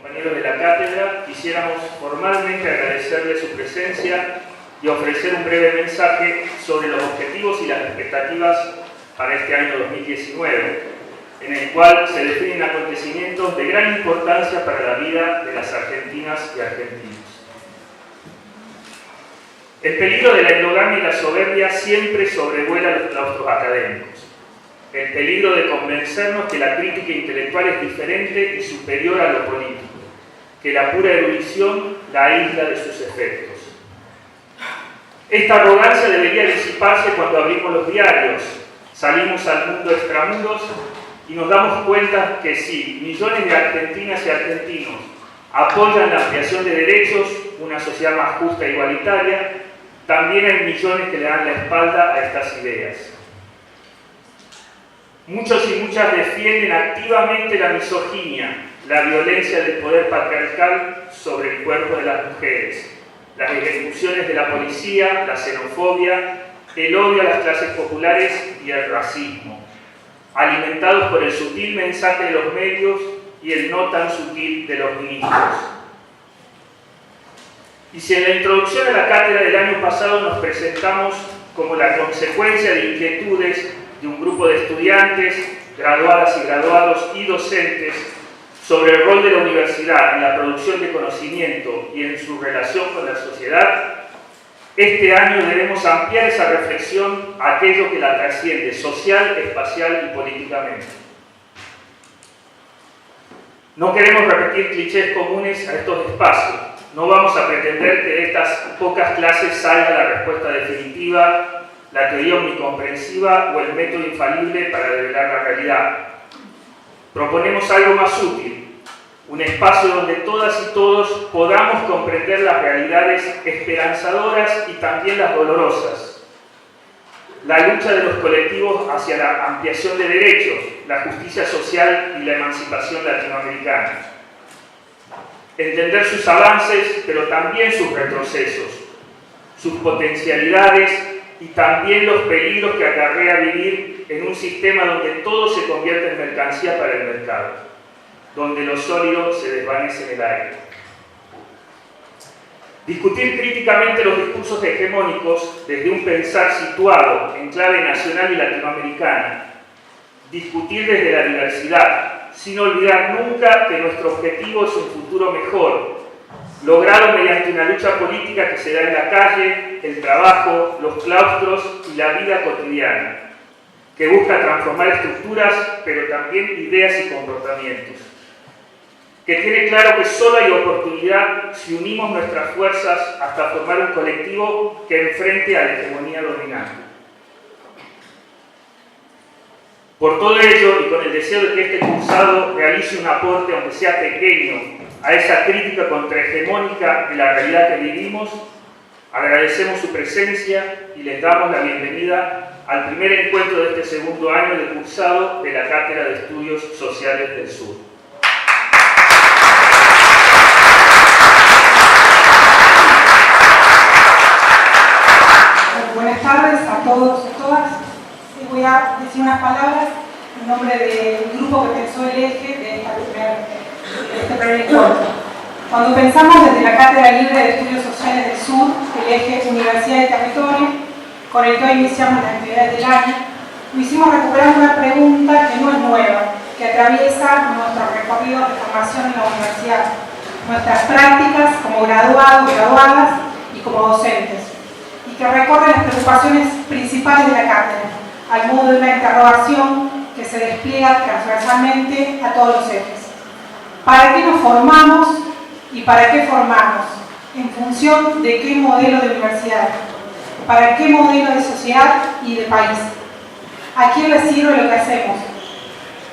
compañeros de la cátedra, quisiéramos formalmente agradecerle su presencia y ofrecer un breve mensaje sobre los objetivos y las expectativas para este año 2019, en el cual se definen acontecimientos de gran importancia para la vida de las argentinas y argentinos. El peligro de la endogamia y la soberbia siempre sobrevuela los claustros académicos. El peligro de convencernos que la crítica intelectual es diferente y superior a lo político, que la pura erudición la aísla de sus efectos. Esta arrogancia debería disiparse cuando abrimos los diarios, salimos al mundo extramundos y nos damos cuenta que sí, millones de argentinas y argentinos apoyan la ampliación de derechos, una sociedad más justa e igualitaria, también hay millones que le dan la espalda a estas ideas. Muchos y muchas defienden activamente la misoginia, la violencia del poder patriarcal sobre el cuerpo de las mujeres, las ejecuciones de la policía, la xenofobia, el odio a las clases populares y el racismo, alimentados por el sutil mensaje de los medios y el no tan sutil de los ministros. Y si en la introducción a la cátedra del año pasado nos presentamos como la consecuencia de inquietudes de un grupo de estudiantes, graduadas y graduados y docentes sobre el rol de la universidad en la producción de conocimiento y en su relación con la sociedad, este año debemos ampliar esa reflexión a aquello que la trasciende social, espacial y políticamente. No queremos repetir clichés comunes a estos espacios. No vamos a pretender que de estas pocas clases salga la respuesta definitiva, la teoría omnicomprensiva o el método infalible para develar la realidad. Proponemos algo más útil, un espacio donde todas y todos podamos comprender las realidades esperanzadoras y también las dolorosas. La lucha de los colectivos hacia la ampliación de derechos, la justicia social y la emancipación latinoamericana. Entender sus avances, pero también sus retrocesos, sus potencialidades y también los peligros que acarrea vivir en un sistema donde todo se convierte en mercancía para el mercado, donde lo sólido se desvanece en el aire. Discutir críticamente los discursos hegemónicos desde un pensar situado en clave nacional y latinoamericana. Discutir desde la diversidad, sin olvidar nunca que nuestro objetivo es un futuro mejor, logrado mediante una lucha política que se da en la calle, el trabajo, los claustros y la vida cotidiana, que busca transformar estructuras, pero también ideas y comportamientos, que tiene claro que solo hay oportunidad si unimos nuestras fuerzas hasta formar un colectivo que enfrente a la hegemonía dominante. Por todo ello, y con el deseo de que este cursado realice un aporte, aunque sea pequeño, a esa crítica contrahegemónica de la realidad que vivimos, agradecemos su presencia y les damos la bienvenida al primer encuentro de este segundo año de cursado de la Cátedra de Estudios Sociales del Sur. Buenas tardes a todos y a todas. Voy a decir unas palabras en nombre del grupo que pensó el eje de este primer encuentro. Cuando pensamos desde la Cátedra Libre de Estudios Sociales del Sur, el eje Universidad y Territorio, con el que hoy iniciamos las actividades del año, lo hicimos recuperando una pregunta que no es nueva, que atraviesa nuestros recorridos de formación en la universidad, nuestras prácticas como graduados, graduadas y como docentes, y que recorre las preocupaciones principales de la cátedra, al modo de una interrogación que se despliega transversalmente a todos los ejes. ¿Para qué nos formamos y para qué formamos? ¿En función de qué modelo de universidad? ¿Para qué modelo de sociedad y de país? ¿A quién le sirve lo que hacemos?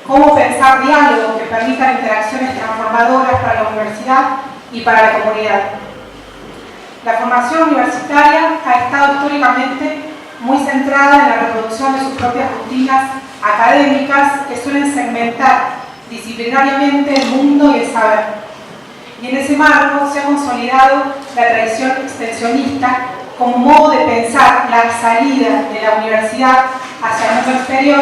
¿Cómo pensar diálogos que permitan interacciones transformadoras para la universidad y para la comunidad? La formación universitaria ha estado históricamente muy centrada en la reproducción de sus propias rutinas académicas que suelen segmentar disciplinariamente el mundo y el saber. Y en ese marco se ha consolidado la tradición extensionista como modo de pensar la salida de la universidad hacia el mundo exterior,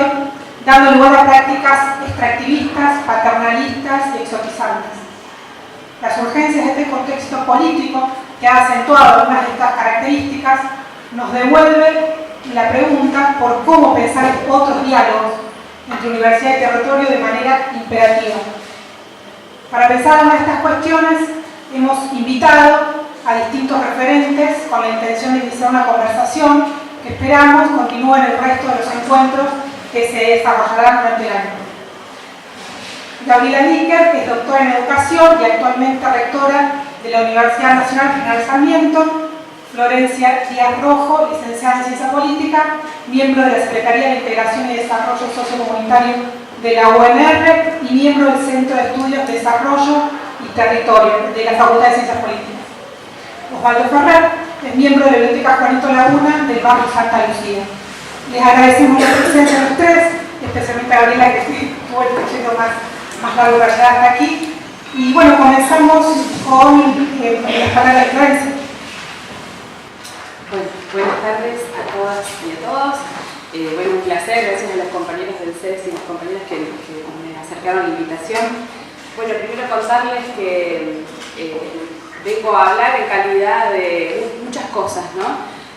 dando lugar a prácticas extractivistas, paternalistas y exotizantes. Las urgencias de este contexto político, que ha acentuado algunas de estas características, nos devuelve la pregunta por cómo pensar otros diálogos entre universidad y territorio de manera imperativa. Para pensar en estas cuestiones, hemos invitado a distintos referentes con la intención de iniciar una conversación que esperamos continúe en el resto de los encuentros que se desarrollarán durante el año. Gabriela Dicker es doctora en Educación y actualmente rectora de la Universidad Nacional General Sarmiento. Florencia Díaz Rojo, licenciada en Ciencia Política, miembro de la Secretaría de Integración y Desarrollo Sociocomunitario de la UNR y miembro del Centro de Estudios de Desarrollo y Territorio de la Facultad de Ciencias Políticas. Osvaldo Ferrer es miembro de la Biblioteca Juanito Laguna del barrio Santa Lucía. Les agradecemos la presencia de ustedes, especialmente a Gabriela, que tuvo el proyecto más largo para llegar hasta aquí. Y bueno, comenzamos con las palabras de Florencia. Bueno, buenas tardes a todas y a todos. Bueno, un placer, gracias a los compañeros del CES y las compañeras que me acercaron la invitación. Bueno, primero contarles que vengo a hablar en calidad de muchas cosas, ¿no?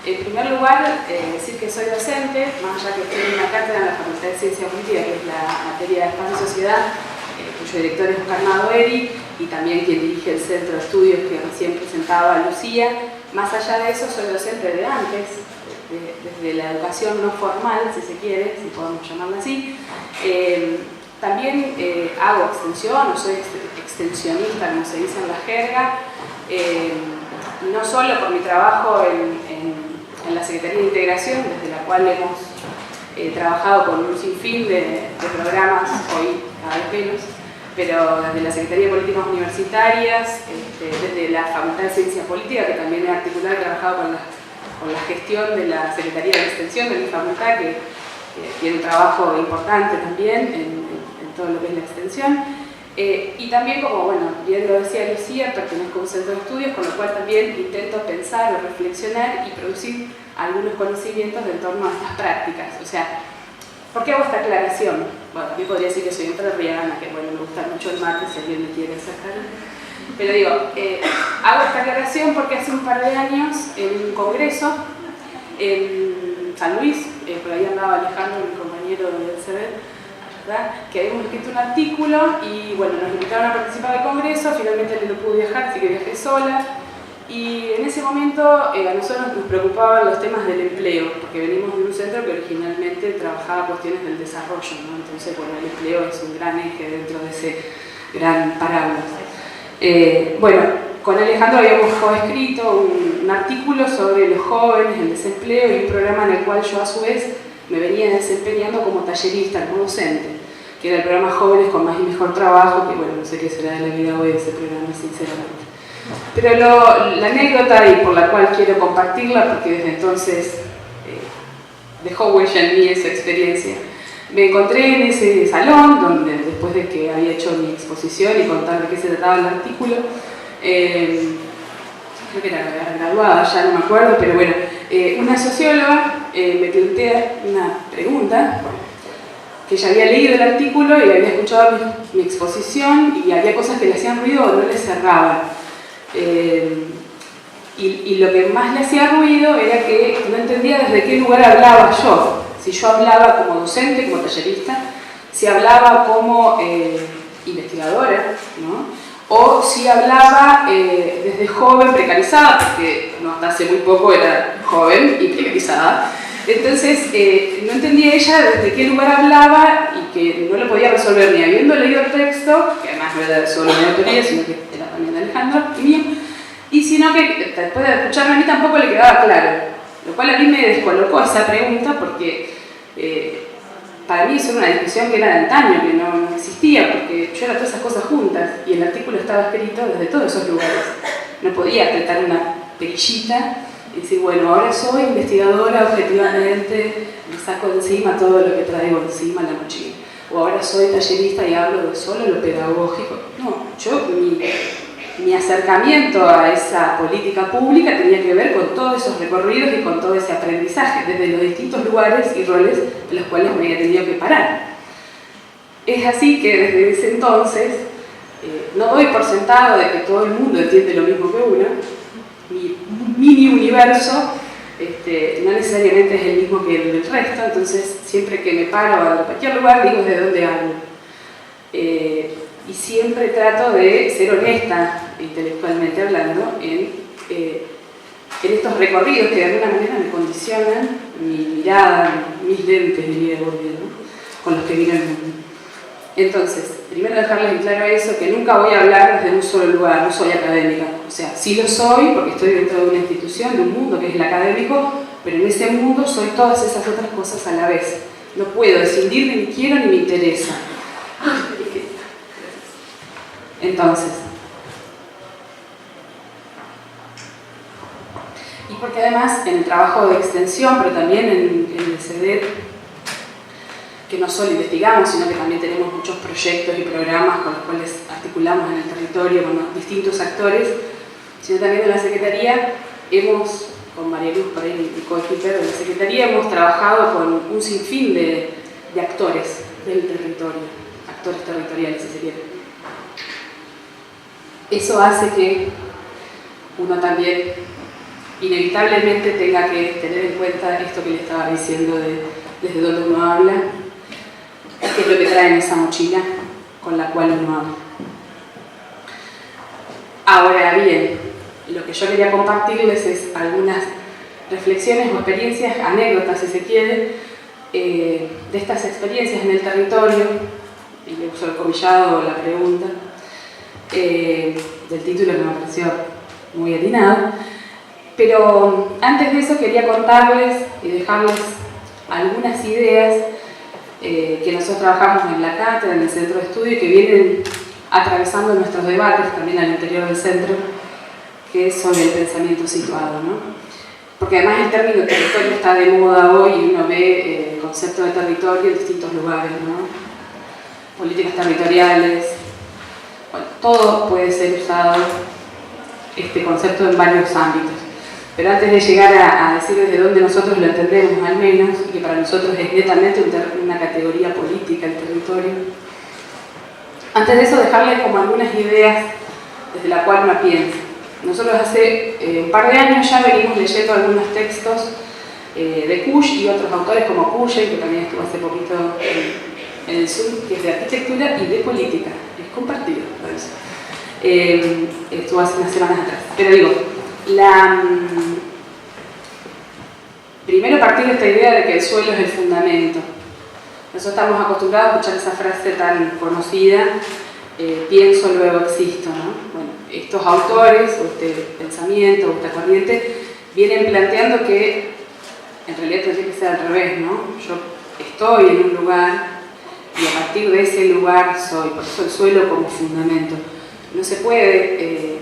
En primer lugar, decir que soy docente, más allá que estoy en una cátedra en la Facultad de Ciencia Política, que es la materia de Espacio y Sociedad, cuyo director es Oscar Nadoeri, y también quien dirige el Centro de Estudios que recién presentaba Lucía. Más allá de eso, soy docente de antes, desde la educación no formal, si se quiere, si podemos llamarla así. También hago extensión, o soy extensionista, como se dice en la jerga, no solo por mi trabajo en la Secretaría de Integración, desde la cual hemos trabajado con un sinfín de programas, hoy cada vez menos, pero desde la Secretaría de Políticas Universitarias, desde la Facultad de Ciencia Política, que también he articulado y trabajado con la gestión de la Secretaría de Extensión de mi facultad, que tiene un trabajo importante también en todo lo que es la extensión. Y también, como bueno, bien lo decía Lucía, pertenezco a un centro de estudios, con lo cual también intento pensar o reflexionar y producir algunos conocimientos en torno a estas prácticas. O sea, ¿por qué hago esta aclaración? Bueno, yo podría decir que soy entrerriana, que bueno, me gusta mucho el mate, si alguien me quiere sacar. Pero digo, hago esta aclaración porque hace un par de años, en un congreso en San Luis, por ahí andaba Alejandro, mi compañero del CB, ¿verdad?, que habíamos escrito un artículo y bueno, nos invitaron a participar del congreso, finalmente no pude viajar, así que viajé sola. Y en ese momento a nosotros nos preocupaban los temas del empleo, porque venimos de un centro que originalmente trabajaba cuestiones del desarrollo, ¿no? Entonces, bueno, el empleo es un gran eje dentro de ese gran parábola. Bueno, con Alejandro habíamos coescrito un artículo sobre los jóvenes, el desempleo y un programa en el cual yo a su vez me venía desempeñando como tallerista, como docente, que era el programa Jóvenes con Más y Mejor Trabajo, que bueno, no sé qué será de la vida hoy de ese programa, sinceramente. Pero la anécdota y por la cual quiero compartirla, porque desde entonces dejó huella en mí esa experiencia, me encontré en ese salón donde después de que había hecho mi exposición y contar de qué se trataba el artículo, creo que era graduada, ya no me acuerdo, pero bueno, una socióloga me plantea una pregunta, que ella había leído el artículo y había escuchado mi exposición y había cosas que le hacían ruido o no le cerraban. Y lo que más le hacía ruido era que no entendía desde qué lugar hablaba yo. Si yo hablaba como docente, como tallerista, si hablaba como investigadora, ¿no?, o si hablaba desde joven precarizada, porque no, hasta hace muy poco era joven y precarizada. Entonces no entendía ella desde qué lugar hablaba y que no lo podía resolver ni habiendo leído el texto, que además no era solo mi autoría, sino que era también de Alejandro y mío, y sino que después de escucharme a mí tampoco le quedaba claro, lo cual a mí me descolocó esa pregunta porque para mí eso era una discusión que era de antaño, que no existía, porque yo era todas esas cosas juntas y el artículo estaba escrito desde todos esos lugares. No podía apretar una perillita y decir, bueno, ahora soy investigadora objetivamente, me saco de encima todo lo que traigo encima la mochila. O ahora soy tallerista y hablo de solo lo pedagógico. No, yo, mi acercamiento a esa política pública tenía que ver con todos esos recorridos y con todo ese aprendizaje, desde los distintos lugares y roles de los cuales me había tenido que parar. Es así que desde ese entonces no doy por sentado de que todo el mundo entiende lo mismo que uno. Mi mini universo no necesariamente es el mismo que el del resto, entonces siempre que me paro a cualquier lugar digo de dónde hablo. Y siempre trato de ser honesta, intelectualmente hablando, en estos recorridos que de alguna manera me condicionan mi mirada, mis lentes, diría Bourdieu, ¿no? Con los que miro el mundo. Entonces, primero dejarles en claro eso, que nunca voy a hablar desde un solo lugar, no soy académica. O sea, sí lo soy porque estoy dentro de una institución, de un mundo que es el académico, pero en ese mundo soy todas esas otras cosas a la vez. No puedo decidir ni quiero ni me interesa. Entonces, y porque además en el trabajo de extensión, pero también en el CEDET, que no solo investigamos, sino que también tenemos muchos proyectos y programas con los cuales articulamos en el territorio con los distintos actores, sino también en la Secretaría hemos, con María Luz, por ahí, mi coequiper de la Secretaría, hemos trabajado con un sinfín de actores del territorio, actores territoriales, si se quiere. Eso hace que uno también inevitablemente tenga que tener en cuenta esto que le estaba diciendo desde donde uno habla, qué es lo que trae en esa mochila con la cual uno habla. Ahora bien, lo que yo quería compartirles es algunas reflexiones o experiencias, anécdotas si se quiere, de estas experiencias en el territorio, y le uso el comillado o la pregunta, del título que me pareció muy atinado, pero antes de eso quería contarles y dejarles algunas ideas que nosotros trabajamos en la cátedra, en el centro de estudio, y que vienen atravesando nuestros debates también al interior del centro, que es sobre el pensamiento situado, ¿no? Porque además el término territorio está de moda hoy y uno ve el concepto de territorio en distintos lugares, ¿no? Políticas territoriales, bueno, todo puede ser usado, este concepto, en varios ámbitos. Pero antes de llegar a decir desde dónde nosotros lo entendemos, al menos, y que para nosotros es netamente una categoría política el territorio, antes de eso dejarles como algunas ideas desde la cual uno piensa. Nosotros hace un par de años ya venimos leyendo algunos textos de Kusch y otros autores como Kuschen, que también estuvo hace poquito en el Zoom, que es de arquitectura y de política, es compartido, por eso. Estuvo hace unas semanas atrás. Pero digo, primero partir de esta idea de que el suelo es el fundamento. Nosotros estamos acostumbrados a escuchar esa frase tan conocida, pienso, luego existo, ¿no? Bueno, estos autores, o este pensamiento, o esta corriente, vienen planteando que en realidad tendría que ser al revés, ¿no? Yo estoy en un lugar y a partir de ese lugar soy, por eso el suelo como fundamento. No se puede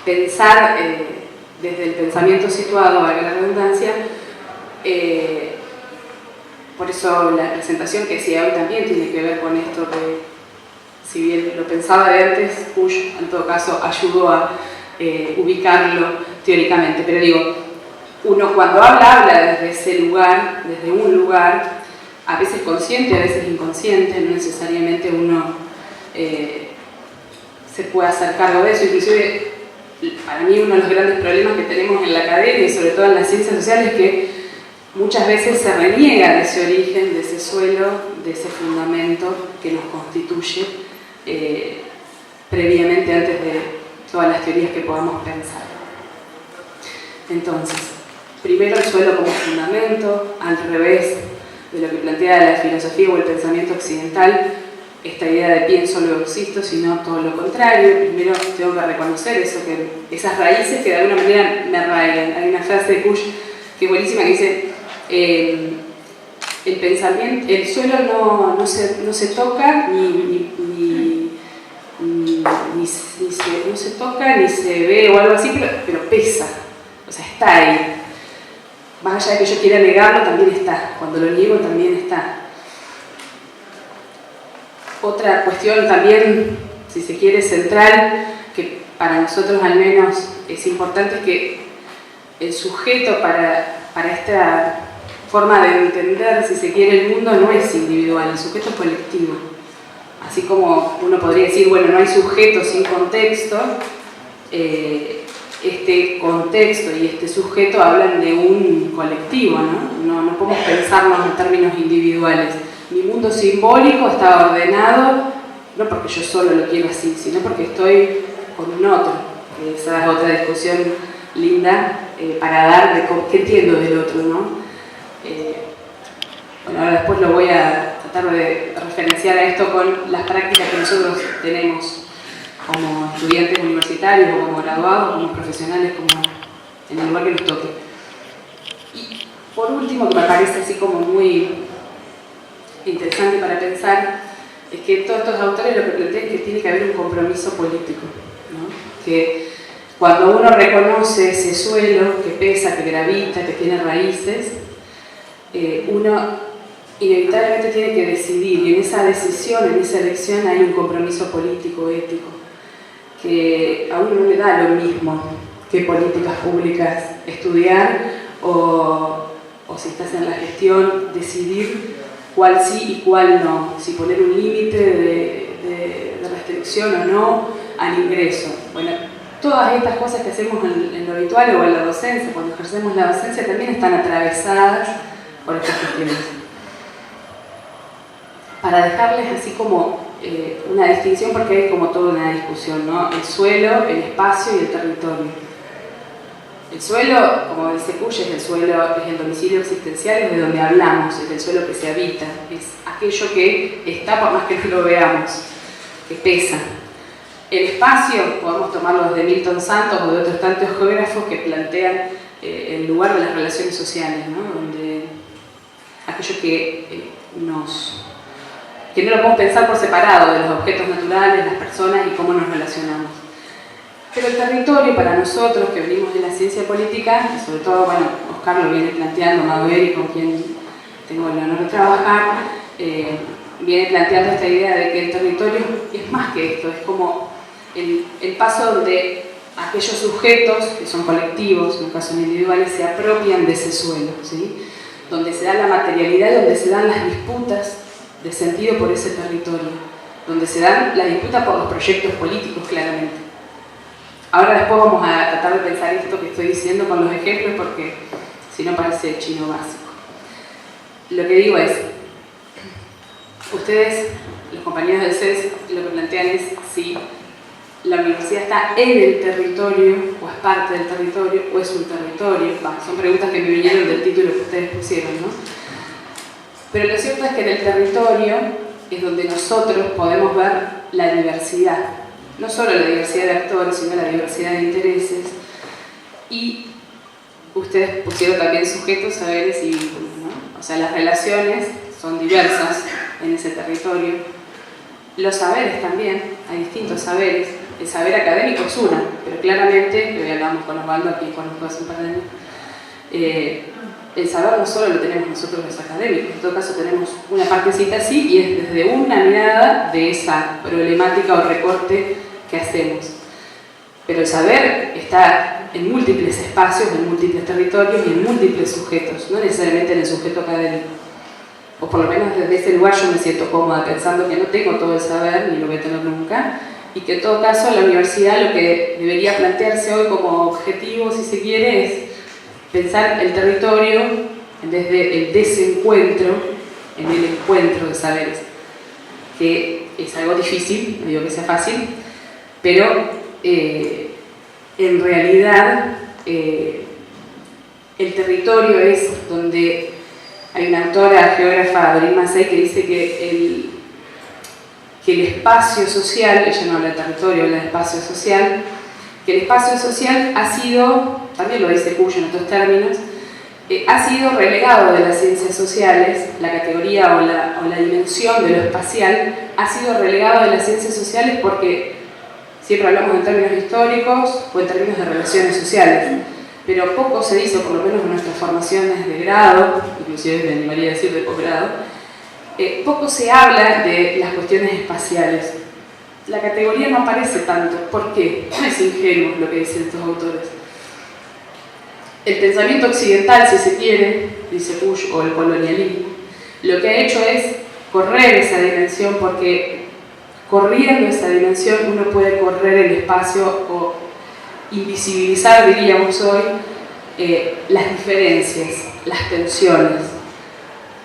pensar desde el pensamiento situado, valga la redundancia, por eso la presentación que hacía hoy también tiene que ver con esto que, si bien lo pensaba de antes, Kusch en todo caso ayudó a ubicarlo teóricamente. Pero digo, uno cuando habla desde ese lugar, desde un lugar, a veces consciente, a veces inconsciente, no necesariamente uno se puede hacer cargo de eso. Inclusive, para mí uno de los grandes problemas que tenemos en la academia y sobre todo en las ciencias sociales es que muchas veces se reniega de ese origen, de ese suelo, de ese fundamento que nos constituye previamente, antes de todas las teorías que podamos pensar. Entonces, primero el suelo como fundamento, al revés de lo que plantea la filosofía o el pensamiento occidental, esta idea de pienso, luego existo, sino todo lo contrario. Primero tengo que reconocer eso, que esas raíces que de alguna manera me arraigan. Hay una frase de Kusch que es buenísima que dice: el pensamiento, el suelo no se toca no se toca ni se ve o algo así, pero pesa, o sea, está ahí. Más allá de que yo quiera negarlo, también está. Cuando lo niego, también está. Otra cuestión también, si se quiere, central, que para nosotros al menos es importante, es que el sujeto para esta forma de entender, si se quiere, el mundo no es individual, el sujeto es colectivo. así como uno podría decir, bueno, no hay sujeto sin contexto, este contexto y este sujeto hablan de un colectivo, no podemos pensarnos en términos individuales. Mi mundo simbólico está ordenado, no porque yo solo lo quiero así, sino porque estoy con un otro. Esa es otra discusión linda para dar de qué entiendo del otro, ¿no? Bueno, ahora después lo voy a tratar de referenciar a esto con las prácticas que nosotros tenemos como estudiantes universitarios o como graduados, como profesionales, como en el lugar que nos toque. Y por último, que me parece así como muy interesante para pensar, es que todos estos autores lo que plantean es que tiene que haber un compromiso político, ¿no? Que cuando uno reconoce ese suelo que pesa, que gravita, que tiene raíces, uno inevitablemente tiene que decidir, y en esa decisión, en esa elección hay un compromiso político, ético, que a uno no le da lo mismo que políticas públicas estudiar o si estás en la gestión, decidir cuál sí y cuál no, si poner un límite de restricción o no al ingreso. Bueno, todas estas cosas que hacemos en lo habitual o en la docencia, cuando ejercemos la docencia, también están atravesadas por estas cuestiones. Para dejarles así como una distinción, porque hay como toda una discusión, ¿no? El suelo, el espacio y el territorio. El suelo, como dice Cuy, es el suelo, es el domicilio existencial, es de donde hablamos, es el suelo que se habita, es aquello que está por más que no lo veamos, que pesa. El espacio, podemos tomarlo desde Milton Santos o de otros tantos geógrafos que plantean el lugar de las relaciones sociales, ¿no? Donde aquello que no lo podemos pensar por separado de los objetos naturales, las personas y cómo nos relacionamos. Pero el territorio, para nosotros que venimos de la ciencia política, y sobre todo, bueno, Oscar lo viene planteando, Madueri, con quien tengo el honor de trabajar, viene planteando esta idea de que el territorio es más que esto, es como el paso donde aquellos sujetos, que son colectivos, nunca son individuales, se apropian de ese suelo, ¿sí? Donde se da la materialidad y donde se dan las disputas de sentido por ese territorio, donde se dan las disputas por los proyectos políticos, claramente. Ahora después vamos a tratar de pensar esto que estoy diciendo con los ejemplos, porque si no parece chino básico. Lo que digo es, ustedes, los compañeros del CES, lo que plantean es si la universidad está en el territorio, o es parte del territorio, o es un territorio. Son preguntas que me vinieron del título que ustedes pusieron, ¿no? Pero lo cierto es que en el territorio es donde nosotros podemos ver la diversidad. No solo la diversidad de actores, sino la diversidad de intereses. Y ustedes pusieron también sujetos, saberes y vínculos, ¿no? O sea, las relaciones son diversas en ese territorio. Los saberes también, hay distintos saberes. El saber académico es una, pero claramente, hoy hablamos con Osvaldo aquí, conozco hace un par de años, el saber no solo lo tenemos nosotros los académicos, en todo caso tenemos una partecita así y es desde una mirada de esa problemática o recorte que hacemos. Pero el saber está en múltiples espacios, en múltiples territorios y en múltiples sujetos, no necesariamente en el sujeto académico. O por lo menos desde ese lugar yo me siento cómoda pensando que no tengo todo el saber, ni lo voy a tener nunca, y que en todo caso la universidad lo que debería plantearse hoy como objetivo, si se quiere, es pensar el territorio desde el desencuentro en el encuentro de saberes, que es algo difícil, no digo que sea fácil, pero en realidad el territorio es donde hay una autora, geógrafa, Doreen Massey, que dice que el espacio social, ella no habla de territorio, habla de espacio social, que el espacio social ha sido, también lo dice Cuyo en otros términos, ha sido relegado de las ciencias sociales, la categoría o la dimensión de lo espacial ha sido relegado de las ciencias sociales porque siempre hablamos en términos históricos o en términos de relaciones sociales, pero poco se hizo, por lo menos en nuestras formaciones de grado, inclusive me animaría a decir de posgrado, poco se habla de las cuestiones espaciales. La categoría no aparece tanto. ¿Por qué? No es ingenuo lo que dicen estos autores. El pensamiento occidental, si se quiere, dice Bush, o el colonialismo, lo que ha hecho es correr esa dimensión porque corriendo esa dimensión uno puede correr el espacio o invisibilizar, diríamos hoy, las diferencias, las tensiones,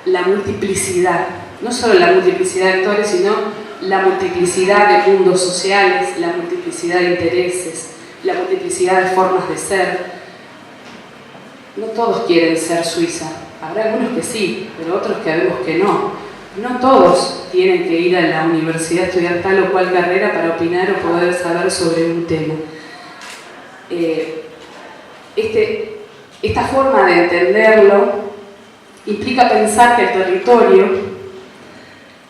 la multiplicidad, no solo la multiplicidad de actores, sino la multiplicidad de mundos sociales, la multiplicidad de intereses, la multiplicidad de formas de ser. No todos quieren ser Suiza, habrá algunos que sí, pero otros que vemos que no. No todos tienen que ir a la universidad a estudiar tal o cual carrera para opinar o poder saber sobre un tema. Esta forma de entenderlo implica pensar que el territorio,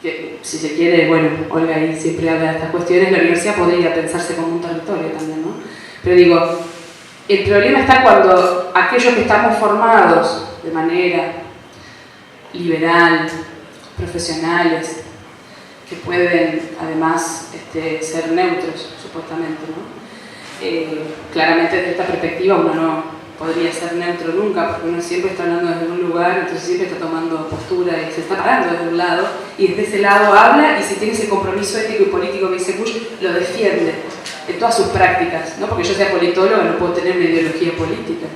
que si se quiere, bueno, Olga ahí siempre habla de estas cuestiones, la universidad podría pensarse como un territorio también, ¿no? Pero digo, el problema está cuando aquellos que estamos formados de manera liberal, profesionales, que pueden además ser neutros, supuestamente, ¿no? Claramente desde esta perspectiva uno no podría ser neutro nunca, porque uno siempre está hablando desde un lugar, entonces siempre está tomando postura y se está parando desde un lado, y desde ese lado habla, y si tiene ese compromiso ético y político que dice Bush, lo defiende en todas sus prácticas, no porque yo sea politóloga no puedo tener una ideología política,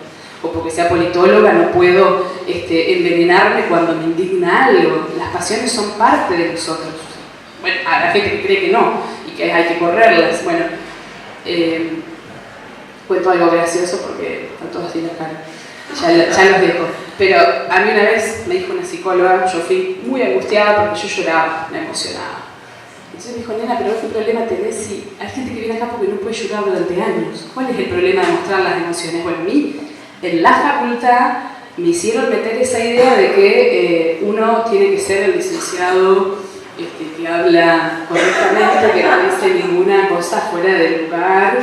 o porque sea politóloga no puedo envenenarme cuando me indigna algo. Las pasiones son parte de nosotros. Bueno, habrá gente que cree que no y que hay que correrlas. Bueno, cuento algo gracioso porque están todos así en la cara. Ya los dejo. Pero a mí una vez me dijo una psicóloga, yo fui muy angustiada porque yo lloraba, me emocionaba. Entonces me dijo, nena, pero ¿qué problema tenés si hay gente que viene acá porque no puede llorar durante años? ¿Cuál es el problema de mostrar las emociones? Bueno, a mí, en la facultad, me hicieron meter esa idea de que uno tiene que ser el licenciado que habla correctamente, que no dice ninguna cosa fuera del lugar,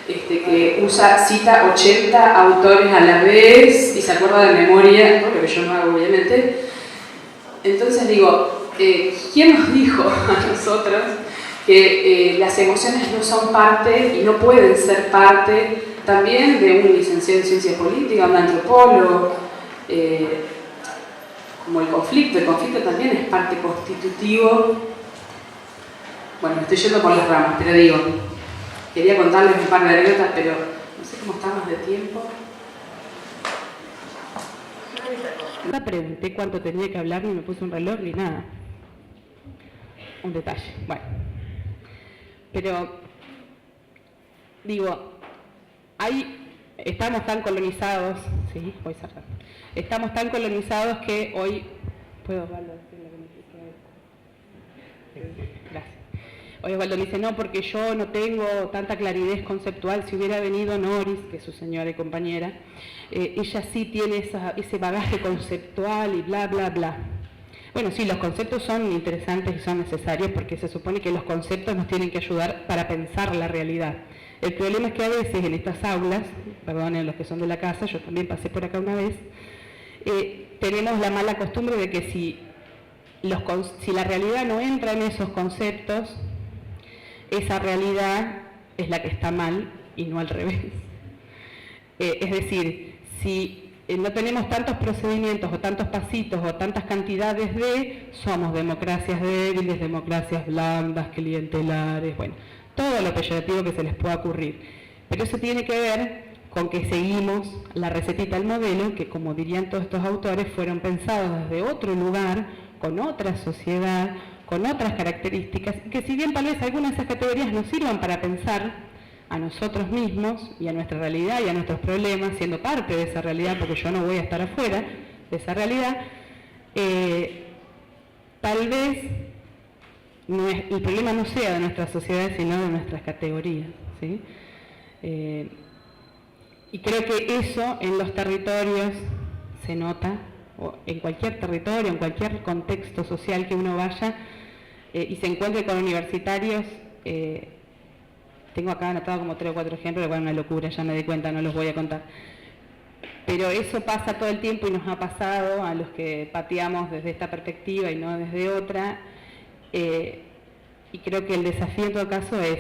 que cita 80 autores a la vez y se acuerda de memoria, lo que yo no hago obviamente. Entonces digo, ¿quién nos dijo a nosotros que las emociones no son parte y no pueden ser parte también de un licenciado en ciencia política, un antropólogo? Como el conflicto también es parte constitutivo. Bueno, me estoy yendo por las ramas, pero digo, quería contarles un par de anécdotas, pero no sé cómo estamos de tiempo. No pregunté cuánto tenía que hablar, ni me puse un reloj, ni nada. Un detalle, bueno. Pero, digo, estamos tan colonizados, sí, voy cerrando. Estamos tan colonizados que hoy... ¿Puedo, Osvaldo, decir lo que me dice? Gracias. Hoy Osvaldo me dice, no, porque yo no tengo tanta claridad conceptual. Si hubiera venido Noris, que es su señora y compañera, ella sí tiene ese bagaje conceptual y bla, bla, bla. Bueno, sí, los conceptos son interesantes y son necesarios porque se supone que los conceptos nos tienen que ayudar para pensar la realidad. El problema es que a veces en estas aulas, perdonen los que son de la casa, yo también pasé por acá una vez, tenemos la mala costumbre de que si la realidad no entra en esos conceptos, esa realidad es la que está mal y no al revés. Es decir, si no tenemos tantos procedimientos o tantos pasitos o tantas cantidades somos democracias débiles, democracias blandas, clientelares, bueno, todo lo peyorativo que se les pueda ocurrir. Pero eso tiene que ver con que seguimos la recetita, el modelo, que como dirían todos estos autores, fueron pensados desde otro lugar, con otra sociedad, con otras características, que si bien tal vez algunas de esas categorías nos sirvan para pensar a nosotros mismos y a nuestra realidad y a nuestros problemas, siendo parte de esa realidad, porque yo no voy a estar afuera de esa realidad, tal vez el problema no sea de nuestras sociedades, sino de nuestras categorías, ¿sí? Y creo que eso en los territorios se nota, o en cualquier territorio, en cualquier contexto social que uno vaya y se encuentre con universitarios. Tengo acá anotado como 3 o 4 ejemplos, bueno, una locura, ya me di cuenta, no los voy a contar. Pero eso pasa todo el tiempo y nos ha pasado a los que pateamos desde esta perspectiva y no desde otra. Y creo que el desafío en todo caso es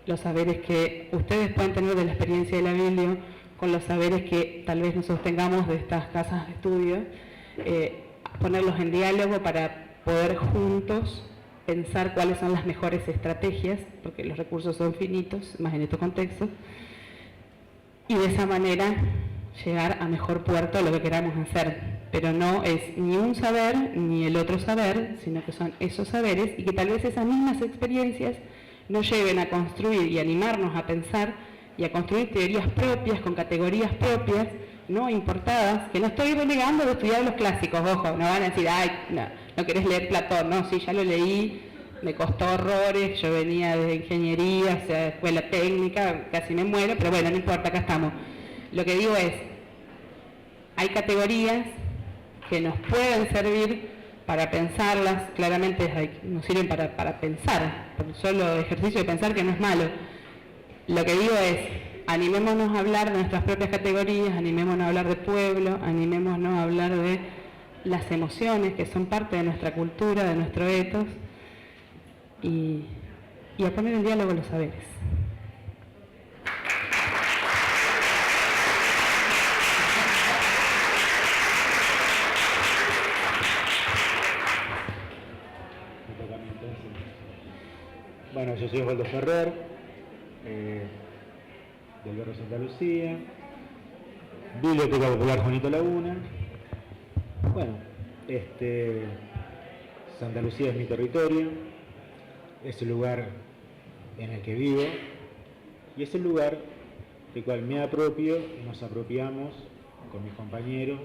los saberes que ustedes pueden tener de la experiencia de la Biblio, con los saberes que tal vez nosotros tengamos de estas casas de estudio, ponerlos en diálogo para poder juntos pensar cuáles son las mejores estrategias, porque los recursos son finitos, más en estos contextos, y de esa manera llegar a mejor puerto lo que queramos hacer. Pero no es ni un saber ni el otro saber, sino que son esos saberes, y que tal vez esas mismas experiencias nos lleven a construir y animarnos a pensar y a construir teorías propias, con categorías propias, no importadas, que no estoy renegando de estudiar los clásicos, ojo, no van a decir, ay, no querés leer Platón, no, sí, ya lo leí, me costó horrores, yo venía de ingeniería, o sea, escuela técnica, casi me muero, pero bueno, no importa, acá estamos. Lo que digo es, hay categorías que nos pueden servir para pensarlas, claramente nos sirven para pensar, por solo ejercicio de pensar que no es malo. Lo que digo es, animémonos a hablar de nuestras propias categorías, animémonos a hablar de pueblo, animémonos a hablar de las emociones que son parte de nuestra cultura, de nuestro ethos, y a poner en diálogo los saberes. Bueno, yo soy Osvaldo Ferrer, del barrio Santa Lucía, Biblioteca Popular Juanito Laguna. Bueno, Santa Lucía es mi territorio, es el lugar en el que vivo y es el lugar del cual me apropio y nos apropiamos con mis compañeros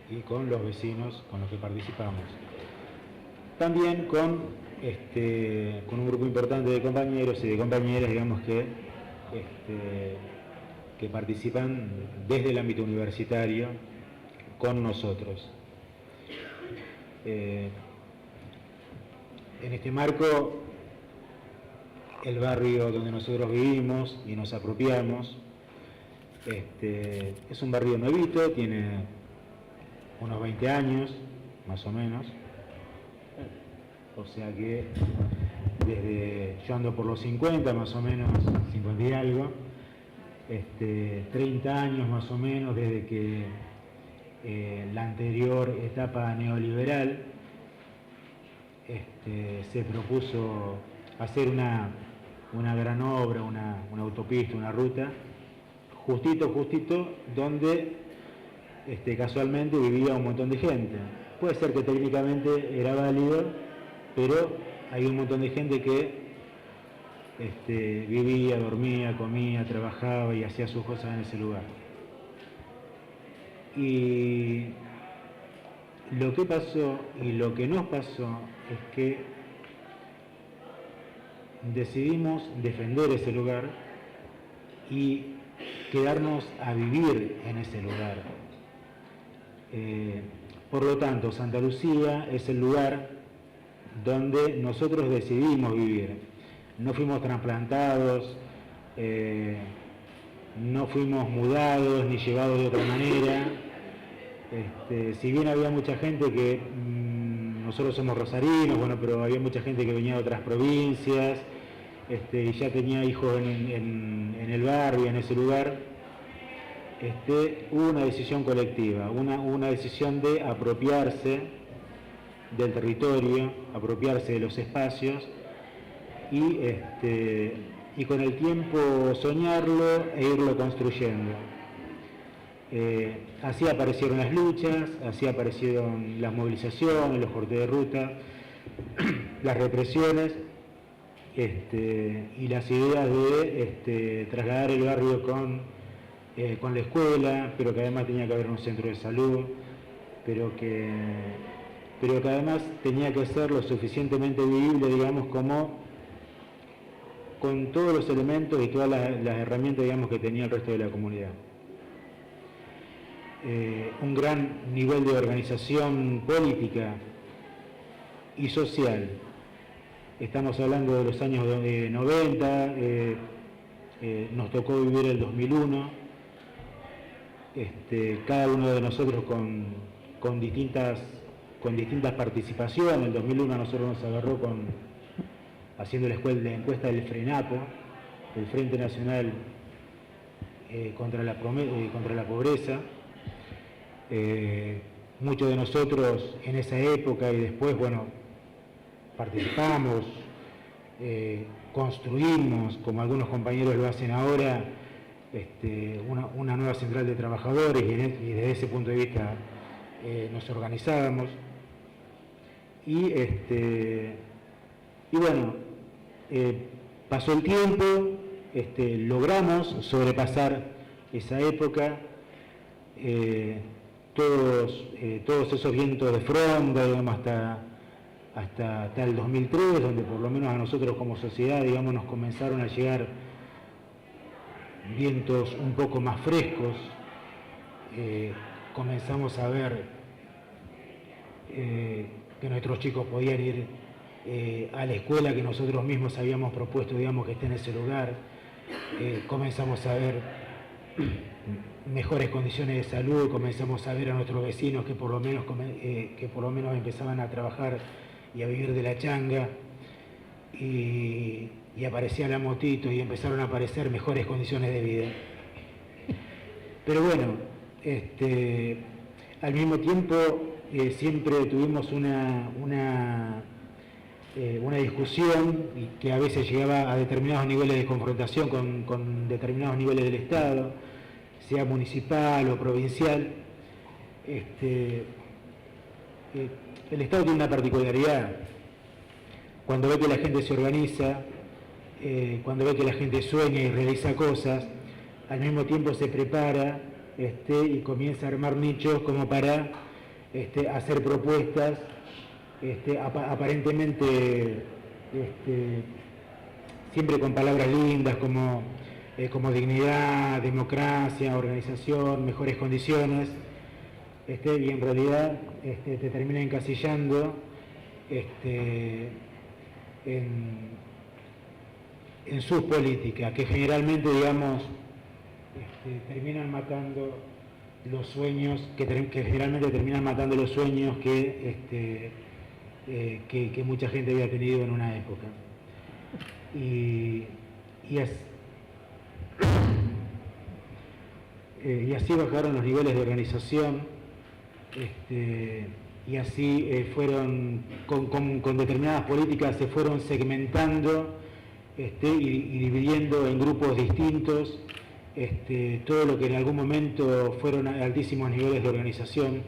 y con los vecinos con los que participamos. También con un grupo importante de compañeros y de compañeras, digamos, que participan desde el ámbito universitario con nosotros. En este marco, el barrio donde nosotros vivimos y nos apropiamos es un barrio nuevito, tiene unos 20 años, más o menos. O sea que yo ando por los 50, más o menos, 50 y algo, 30 años más o menos desde que la anterior etapa neoliberal se propuso hacer una gran obra, una autopista, una ruta, justito, donde casualmente vivía un montón de gente. Puede ser que técnicamente era válido, pero hay un montón de gente que vivía, dormía, comía, trabajaba y hacía sus cosas en ese lugar. Y lo que pasó y lo que nos pasó es que decidimos defender ese lugar y quedarnos a vivir en ese lugar. Por lo tanto, Santa Lucía es el lugar donde nosotros decidimos vivir. No fuimos trasplantados, no fuimos mudados ni llevados de otra manera. Si bien había mucha gente que, nosotros somos rosarinos, bueno, pero había mucha gente que venía de otras provincias, y ya tenía hijos en el barrio, en ese lugar. Hubo una decisión colectiva, una decisión de apropiarse del territorio, apropiarse de los espacios y con el tiempo soñarlo e irlo construyendo. Así aparecieron las luchas, así aparecieron las movilizaciones, los cortes de ruta, las represiones y las ideas de trasladar el barrio con la escuela, pero que además tenía que haber un centro de salud, pero que además tenía que ser lo suficientemente vivible, digamos, como con todos los elementos y todas las herramientas, digamos, que tenía el resto de la comunidad. Un gran nivel de organización política y social. Estamos hablando de los años 90, nos tocó vivir el 2001, cada uno de nosotros con distintas participaciones. En el 2001 a nosotros nos agarró haciendo la encuesta del FRENAPO, el Frente Nacional contra la Pobreza. Muchos de nosotros en esa época y después, bueno, participamos, construimos, como algunos compañeros lo hacen ahora, una nueva central de trabajadores y desde ese punto de vista nos organizábamos. Y bueno, pasó el tiempo, logramos sobrepasar esa época, todos esos vientos de fronda, digamos, hasta el 2003, donde por lo menos a nosotros como sociedad, digamos, nos comenzaron a llegar vientos un poco más frescos. Comenzamos a ver que nuestros chicos podían ir a la escuela que nosotros mismos habíamos propuesto, digamos, que esté en ese lugar. Comenzamos a ver mejores condiciones de salud, comenzamos a ver a nuestros vecinos que por lo menos empezaban a trabajar y a vivir de la changa, y aparecía la motito y empezaron a aparecer mejores condiciones de vida. Pero bueno, al mismo tiempo siempre tuvimos una discusión que a veces llegaba a determinados niveles de confrontación con determinados niveles del Estado, sea municipal o provincial. El Estado tiene una particularidad: cuando ve que la gente se organiza, cuando ve que la gente sueña y realiza cosas, al mismo tiempo se prepara y comienza a armar nichos como para hacer propuestas aparentemente siempre con palabras lindas como dignidad, democracia, organización, mejores condiciones, y en realidad te termina encasillando en sus políticas, que generalmente, digamos, terminan matando los sueños, que generalmente terminan matando los sueños que mucha gente había tenido en una época. Y así bajaron los niveles de organización, y así fueron, con determinadas políticas se fueron segmentando y dividiendo en grupos distintos todo lo que en algún momento fueron altísimos niveles de organización.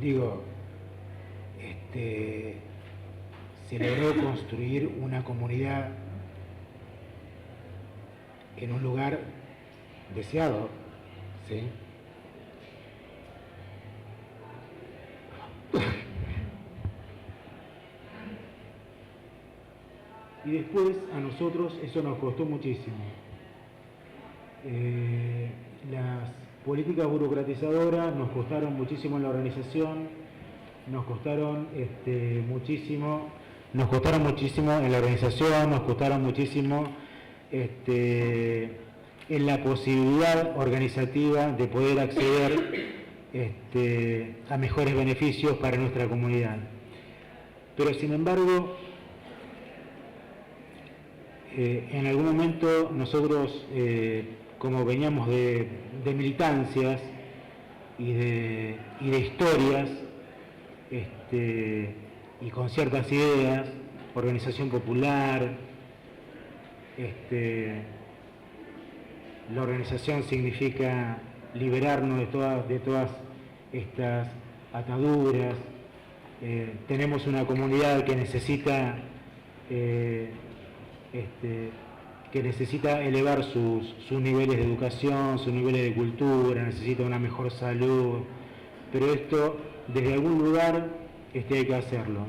Digo, se logró construir una comunidad en un lugar deseado, ¿sí? Y después a nosotros eso nos costó muchísimo. Las políticas burocratizadoras nos costaron muchísimo en la organización, nos costaron muchísimo en la organización, nos costaron muchísimo en la posibilidad organizativa de poder acceder a mejores beneficios para nuestra comunidad. Pero sin embargo, en algún momento nosotros, como veníamos de militancias y de historias, y con ciertas ideas, organización popular, la organización significa liberarnos de todas estas ataduras. Tenemos una comunidad que necesita elevar sus niveles de educación, sus niveles de cultura, necesita una mejor salud, pero esto desde algún lugar hay que hacerlo.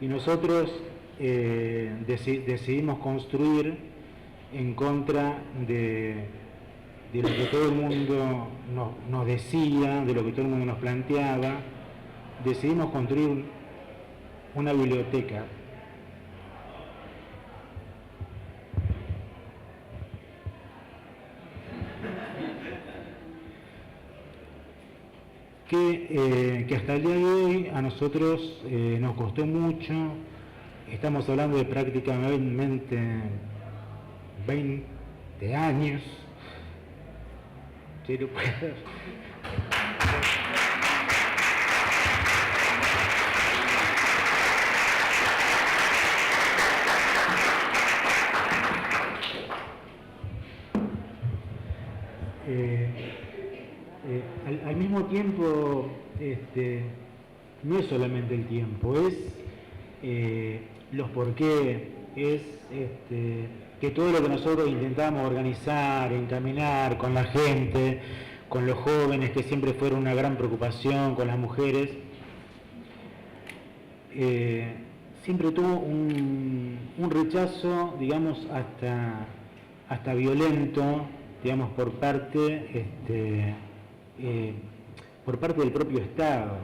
Y nosotros decidimos construir en contra de lo que todo el mundo nos decía, de lo que todo el mundo nos planteaba. Decidimos construir una biblioteca que hasta el día de hoy a nosotros nos costó mucho. Estamos hablando de prácticamente 20 años. ¿Sí lo puedo? mismo tiempo no es solamente el tiempo, es los por qué, es que todo lo que nosotros intentamos organizar, encaminar con la gente, con los jóvenes, que siempre fueron una gran preocupación, con las mujeres, siempre tuvo un rechazo, digamos, hasta violento, digamos, por parte del propio Estado,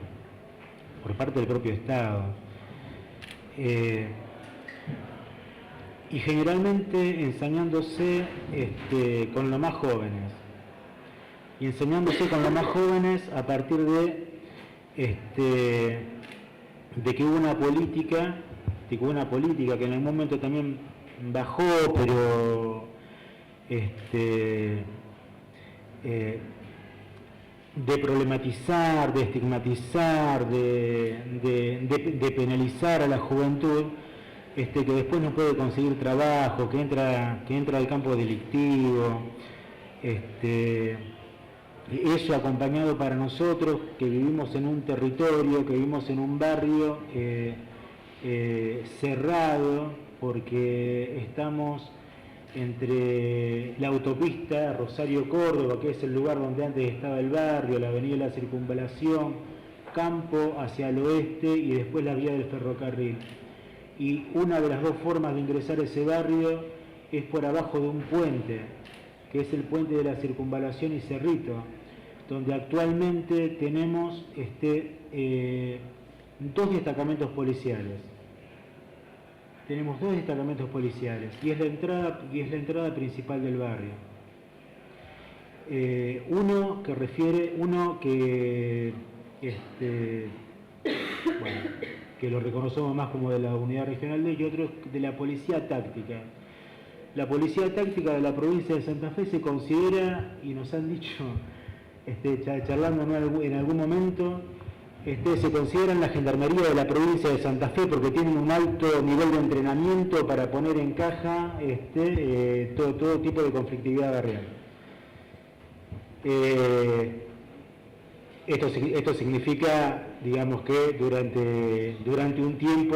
y generalmente ensañándose con los más jóvenes, a partir de que hubo una política, que en algún momento también bajó, pero de problematizar, de estigmatizar, de penalizar a la juventud, que después no puede conseguir trabajo, que entra al campo delictivo, eso acompañado para nosotros que vivimos en un territorio, que vivimos en un barrio cerrado, porque estamos entre la autopista Rosario-Córdoba, que es el lugar donde antes estaba el barrio, la avenida de la Circunvalación, campo hacia el oeste y después la vía del ferrocarril. Y una de las dos formas de ingresar a ese barrio es por abajo de un puente, que es el puente de la Circunvalación y Cerrito, donde actualmente tenemos dos destacamentos policiales. Tenemos dos destacamentos policiales y es la entrada principal del barrio. Uno que lo reconocemos más como de la Unidad Regional D, y otro de la Policía Táctica. La Policía Táctica de la provincia de Santa Fe se considera, y nos han dicho, charlando en algún momento, se consideran la Gendarmería de la provincia de Santa Fe porque tienen un alto nivel de entrenamiento para poner en caja todo tipo de conflictividad barrial. Esto significa, digamos, que durante un tiempo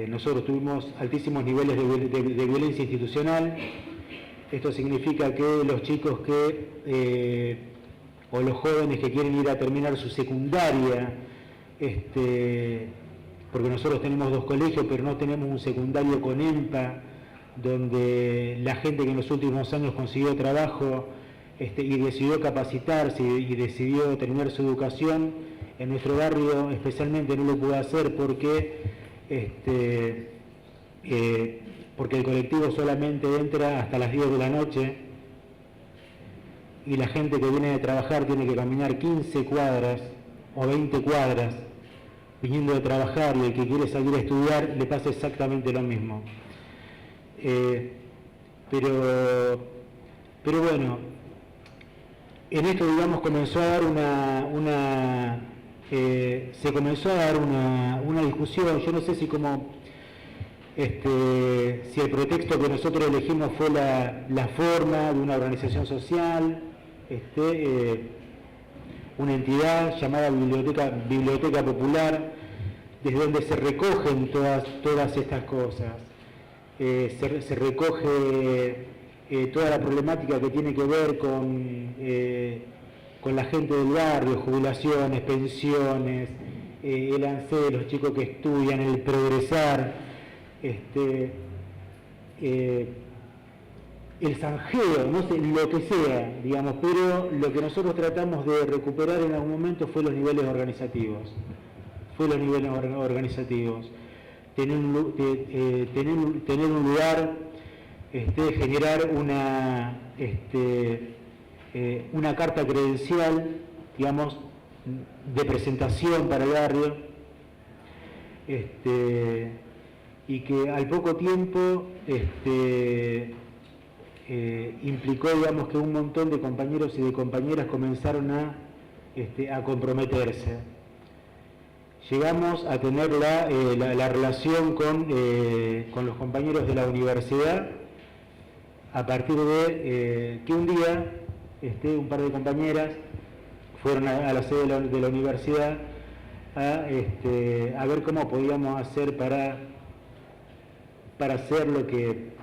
nosotros tuvimos altísimos niveles de violencia institucional. Esto significa que los chicos o los jóvenes que quieren ir a terminar su secundaria, porque nosotros tenemos dos colegios, pero no tenemos un secundario con EMPA, donde la gente que en los últimos años consiguió trabajo y decidió capacitarse y decidió terminar su educación, en nuestro barrio especialmente no lo pudo hacer porque el colectivo solamente entra hasta las 10 de la noche y la gente que viene de trabajar tiene que caminar 15 cuadras o 20 cuadras viniendo de trabajar, y el que quiere salir a estudiar le pasa exactamente lo mismo. Pero bueno, en esto, digamos, comenzó a dar una discusión. Yo no sé si si el pretexto que nosotros elegimos fue la forma de una organización social, una entidad llamada Biblioteca Popular, desde donde se recogen todas estas cosas. Se recoge toda la problemática que tiene que ver con la gente del barrio, jubilaciones, pensiones, el ANSE de los chicos que estudian, el progresar, el zanjeo, no sé, lo que sea, digamos, pero lo que nosotros tratamos de recuperar en algún momento fue los niveles organizativos. Tener un lugar, generar una carta credencial, digamos, de presentación para el barrio, y que al poco tiempo implicó, digamos, que un montón de compañeros y de compañeras comenzaron a comprometerse. Llegamos a tener la relación con los compañeros de la universidad a partir de que un día un par de compañeras fueron a la sede de la universidad a ver cómo podíamos hacer para hacer lo que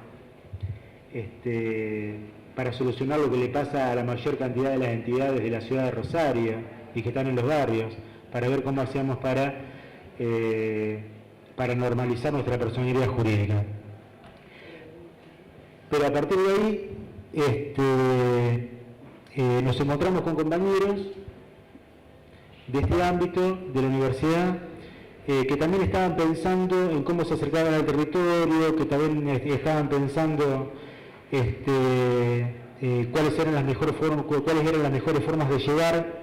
para solucionar lo que le pasa a la mayor cantidad de las entidades de la ciudad de Rosario y que están en los barrios, para ver cómo hacíamos para normalizar nuestra personalidad jurídica. Pero a partir de ahí nos encontramos con compañeros de este ámbito de la universidad que también estaban pensando en cómo se acercaban al territorio, que también estaban pensando cuáles eran las mejores formas de llegar,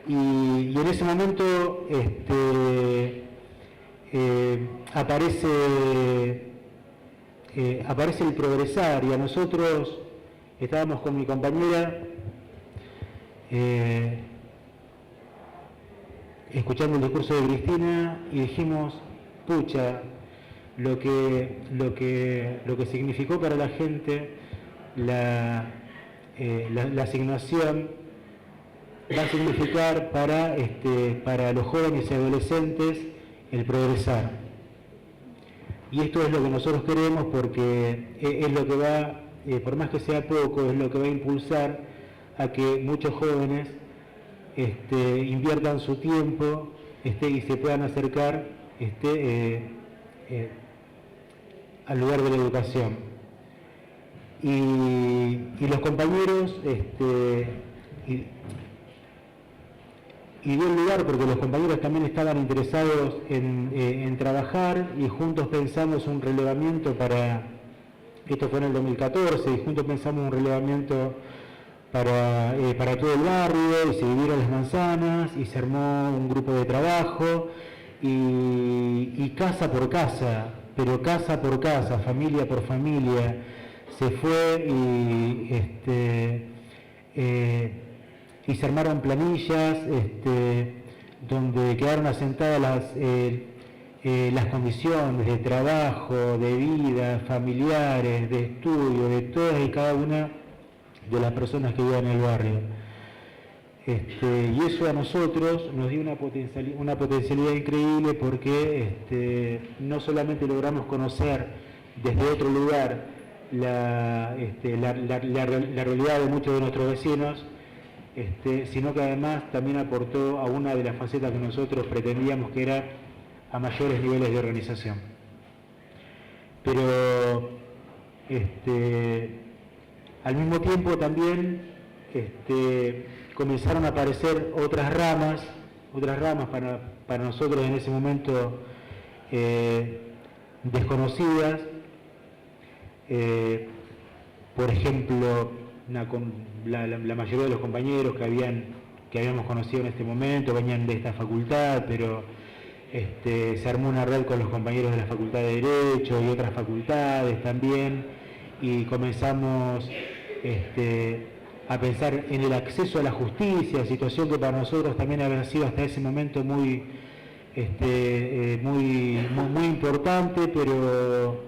y en ese momento aparece el progresar, y a nosotros estábamos con mi compañera escuchando el discurso de Cristina y dijimos, pucha, lo que significó para la gente la asignación va a significar para los jóvenes y adolescentes el progresar. Y esto es lo que nosotros queremos, porque es lo que va, por más que sea poco, es lo que va a impulsar a que muchos jóvenes inviertan su tiempo y se puedan acercar al lugar de la educación. Y los compañeros, y dio lugar porque los compañeros también estaban interesados en trabajar, y juntos pensamos un relevamiento esto fue en el 2014, y juntos pensamos un relevamiento para todo el barrio, y se dividieron las manzanas, y se armó un grupo de trabajo, y casa por casa, pero casa por casa, familia por familia, se fue y se armaron planillas donde quedaron asentadas las condiciones de trabajo, de vida, familiares, de estudio, de todas y cada una de las personas que viven en el barrio. Y eso a nosotros nos dio una potencialidad increíble, porque no solamente logramos conocer desde otro lugar la realidad de muchos de nuestros vecinos, sino que además también aportó a una de las facetas que nosotros pretendíamos, que era a mayores niveles de organización. Pero al mismo tiempo también comenzaron a aparecer otras ramas para nosotros en ese momento desconocidas. Por ejemplo, la mayoría de los compañeros que habíamos conocido en este momento venían de esta facultad, pero se armó una red con los compañeros de la Facultad de Derecho y otras facultades también, y comenzamos a pensar en el acceso a la justicia, situación que para nosotros también había sido hasta ese momento muy importante, pero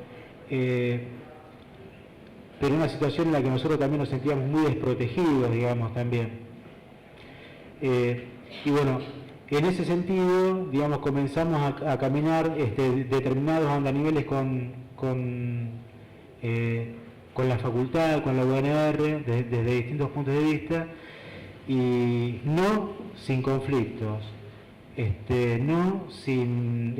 una situación en la que nosotros también nos sentíamos muy desprotegidos, digamos, también. Y bueno, en ese sentido, digamos, comenzamos a caminar determinados andaniveles con la facultad, con la UNR, desde distintos puntos de vista, y no sin conflictos, no sin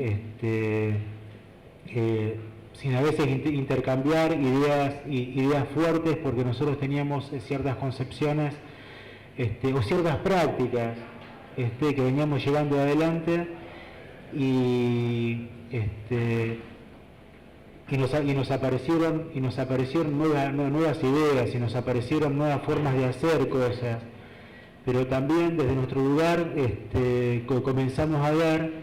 a veces intercambiar ideas fuertes, porque nosotros teníamos ciertas concepciones o ciertas prácticas que veníamos llevando adelante, y nos aparecieron nuevas ideas, y nos aparecieron nuevas formas de hacer cosas, pero también desde nuestro lugar comenzamos a ver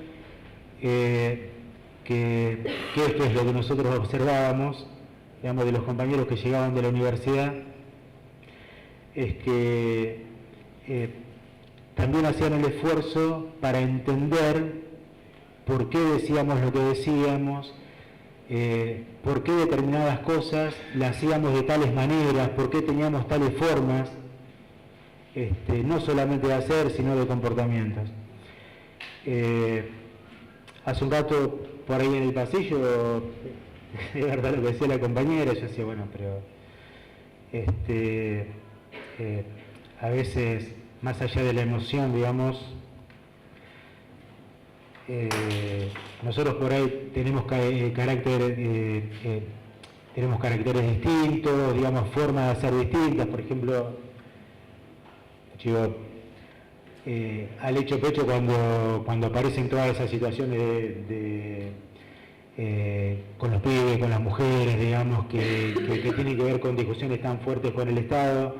que esto es lo que nosotros observábamos, digamos, de los compañeros que llegaban de la universidad, es que también hacían el esfuerzo para entender por qué decíamos lo que decíamos, por qué determinadas cosas las hacíamos de tales maneras, por qué teníamos tales formas, no solamente de hacer, sino de comportamientos. Hace un rato, por ahí en el pasillo, es verdad lo que decía la compañera, yo decía, bueno, pero a veces, más allá de la emoción, digamos, nosotros por ahí tenemos tenemos caracteres distintos, digamos, formas de hacer distintas. Por ejemplo, al hecho pecho cuando aparecen todas esas situaciones con los pibes, con las mujeres, digamos, que tienen que ver con discusiones tan fuertes con el Estado,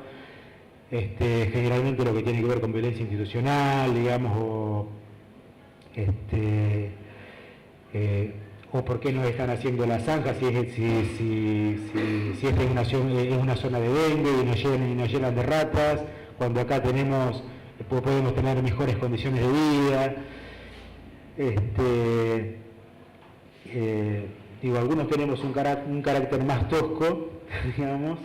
generalmente lo que tiene que ver con violencia institucional, digamos, o por qué no están haciendo la zanja si esta es una zona de dengue y nos llenan de ratas, cuando acá podemos tener mejores condiciones de vida. Algunos tenemos un carácter más tosco, digamos,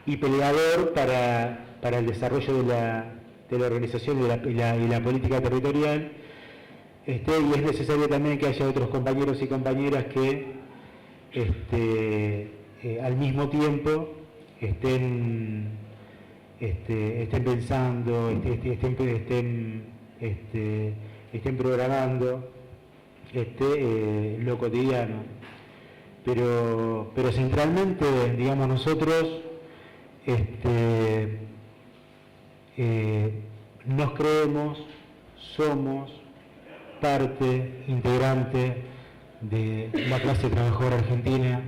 y peleador para el desarrollo de la organización y la política territorial. Y es necesario también que haya otros compañeros y compañeras que al mismo tiempo estén pensando, estén programando lo cotidiano. Pero centralmente, digamos, nosotros nos creemos, somos parte integrante de la clase trabajadora argentina.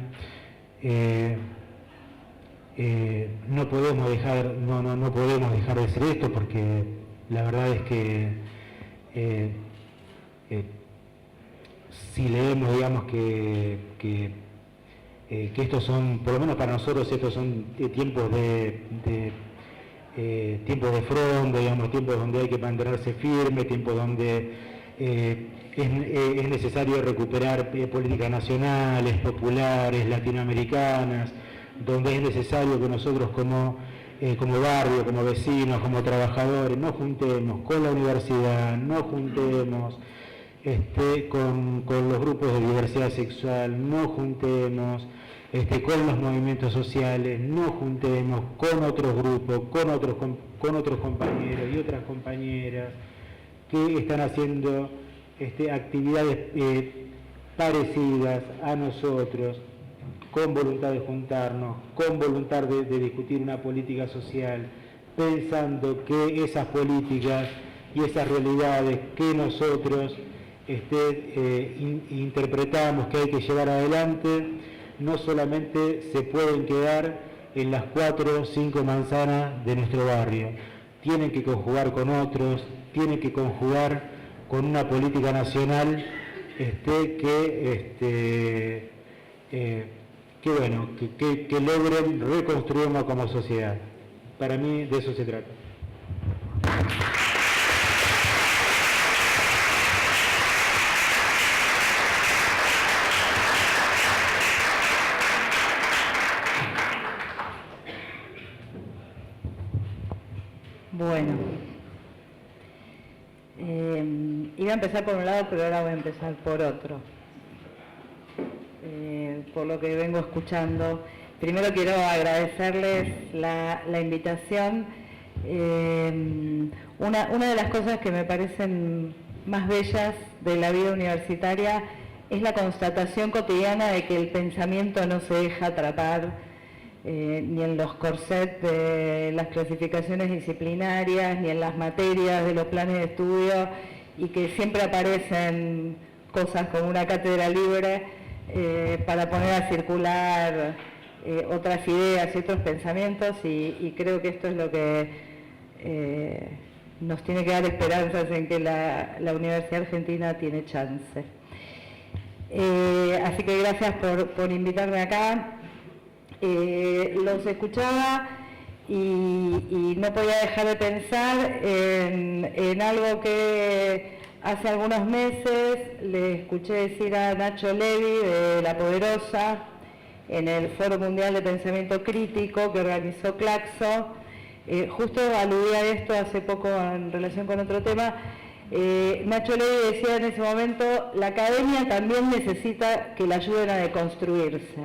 No podemos dejar de ser esto, porque la verdad es que si leemos, digamos, que estos son, por lo menos para nosotros, estos son tiempos de fronda, digamos, tiempos donde hay que mantenerse firme, tiempos donde es necesario recuperar políticas nacionales, populares, latinoamericanas, donde es necesario que nosotros como barrio, como vecinos, como trabajadores, nos juntemos con la universidad, nos juntemos con los grupos de diversidad sexual, nos juntemos con los movimientos sociales, nos juntemos con otros grupos, con otros compañeros y otras compañeras que están haciendo actividades parecidas a nosotros, con voluntad de juntarnos, con voluntad de discutir una política social, pensando que esas políticas y esas realidades que nosotros interpretamos que hay que llevar adelante, no solamente se pueden quedar en las 4 o 5 manzanas de nuestro barrio, tienen que conjugar con otros, tienen que conjugar con una política nacional que logren reconstruirnos como sociedad. Para mí de eso se trata. Bueno, iba a empezar por un lado, pero ahora voy a empezar por otro. Por lo que vengo escuchando, primero quiero agradecerles la invitación. Una de las cosas que me parecen más bellas de la vida universitaria es la constatación cotidiana de que el pensamiento no se deja atrapar ni en los corsets de las clasificaciones disciplinarias, ni en las materias de los planes de estudio, y que siempre aparecen cosas como una cátedra libre para poner a circular otras ideas y otros pensamientos, y creo que esto es lo que nos tiene que dar esperanzas en que la Universidad Argentina tiene chance. Así que gracias por invitarme acá. Los escuchaba y no podía dejar de pensar en algo que hace algunos meses le escuché decir a Nacho Levi de La Poderosa en el Foro Mundial de Pensamiento Crítico que organizó Claxo, Justo aludí a esto hace poco en relación con otro tema. Nacho Ley decía en ese momento, la academia también necesita que la ayuden a deconstruirse.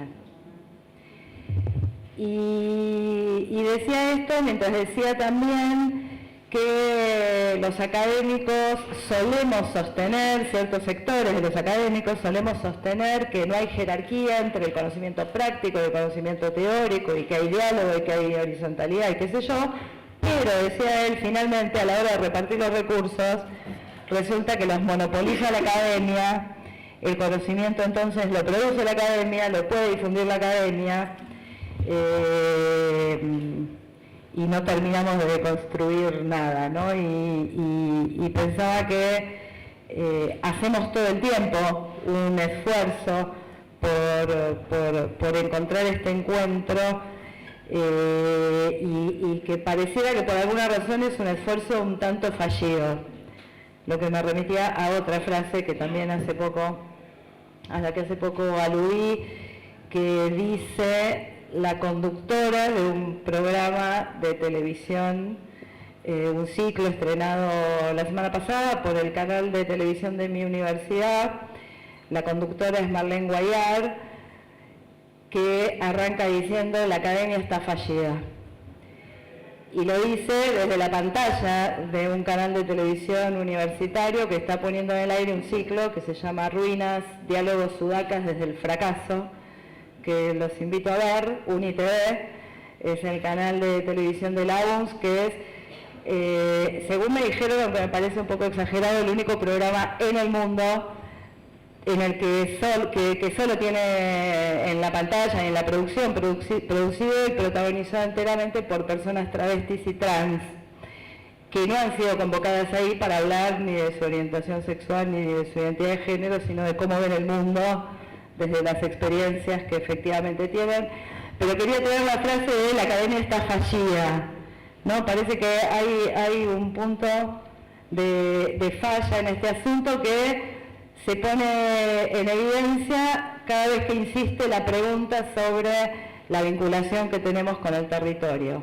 Y decía esto mientras decía también que los académicos solemos sostener, ciertos sectores de los académicos solemos sostener que no hay jerarquía entre el conocimiento práctico y el conocimiento teórico, y que hay diálogo y que hay horizontalidad y qué sé yo, pero decía él, finalmente a la hora de repartir los recursos, resulta que los monopoliza la academia, el conocimiento entonces lo produce la academia, lo puede difundir la academia, y no terminamos de deconstruir nada, ¿no? Y pensaba que hacemos todo el tiempo un esfuerzo por encontrar este encuentro, y que pareciera que por alguna razón es un esfuerzo un tanto fallido, lo que me remitía a otra frase que también a la que hace poco aludí, que dice la conductora de un programa de televisión, un ciclo estrenado la semana pasada por el canal de televisión de mi universidad. La conductora es Marlene Guayar, que arranca diciendo: la academia está fallida. Y lo dice desde la pantalla de un canal de televisión universitario que está poniendo en el aire un ciclo que se llama Ruinas, Diálogos Sudacas desde el Fracaso, que los invito a ver. UniTV es el canal de televisión de la UNS, que es, según me dijeron, aunque me parece un poco exagerado, el único programa en el mundo en el que solo tiene en la pantalla y en la producción producido y protagonizado enteramente por personas travestis y trans, que no han sido convocadas ahí para hablar ni de su orientación sexual ni de su identidad de género, sino de cómo ven el mundo desde las experiencias que efectivamente tienen. Pero quería traer la frase de la academia está fallida, ¿no? Parece que hay un punto de falla en este asunto que se pone en evidencia cada vez que insiste la pregunta sobre la vinculación que tenemos con el territorio.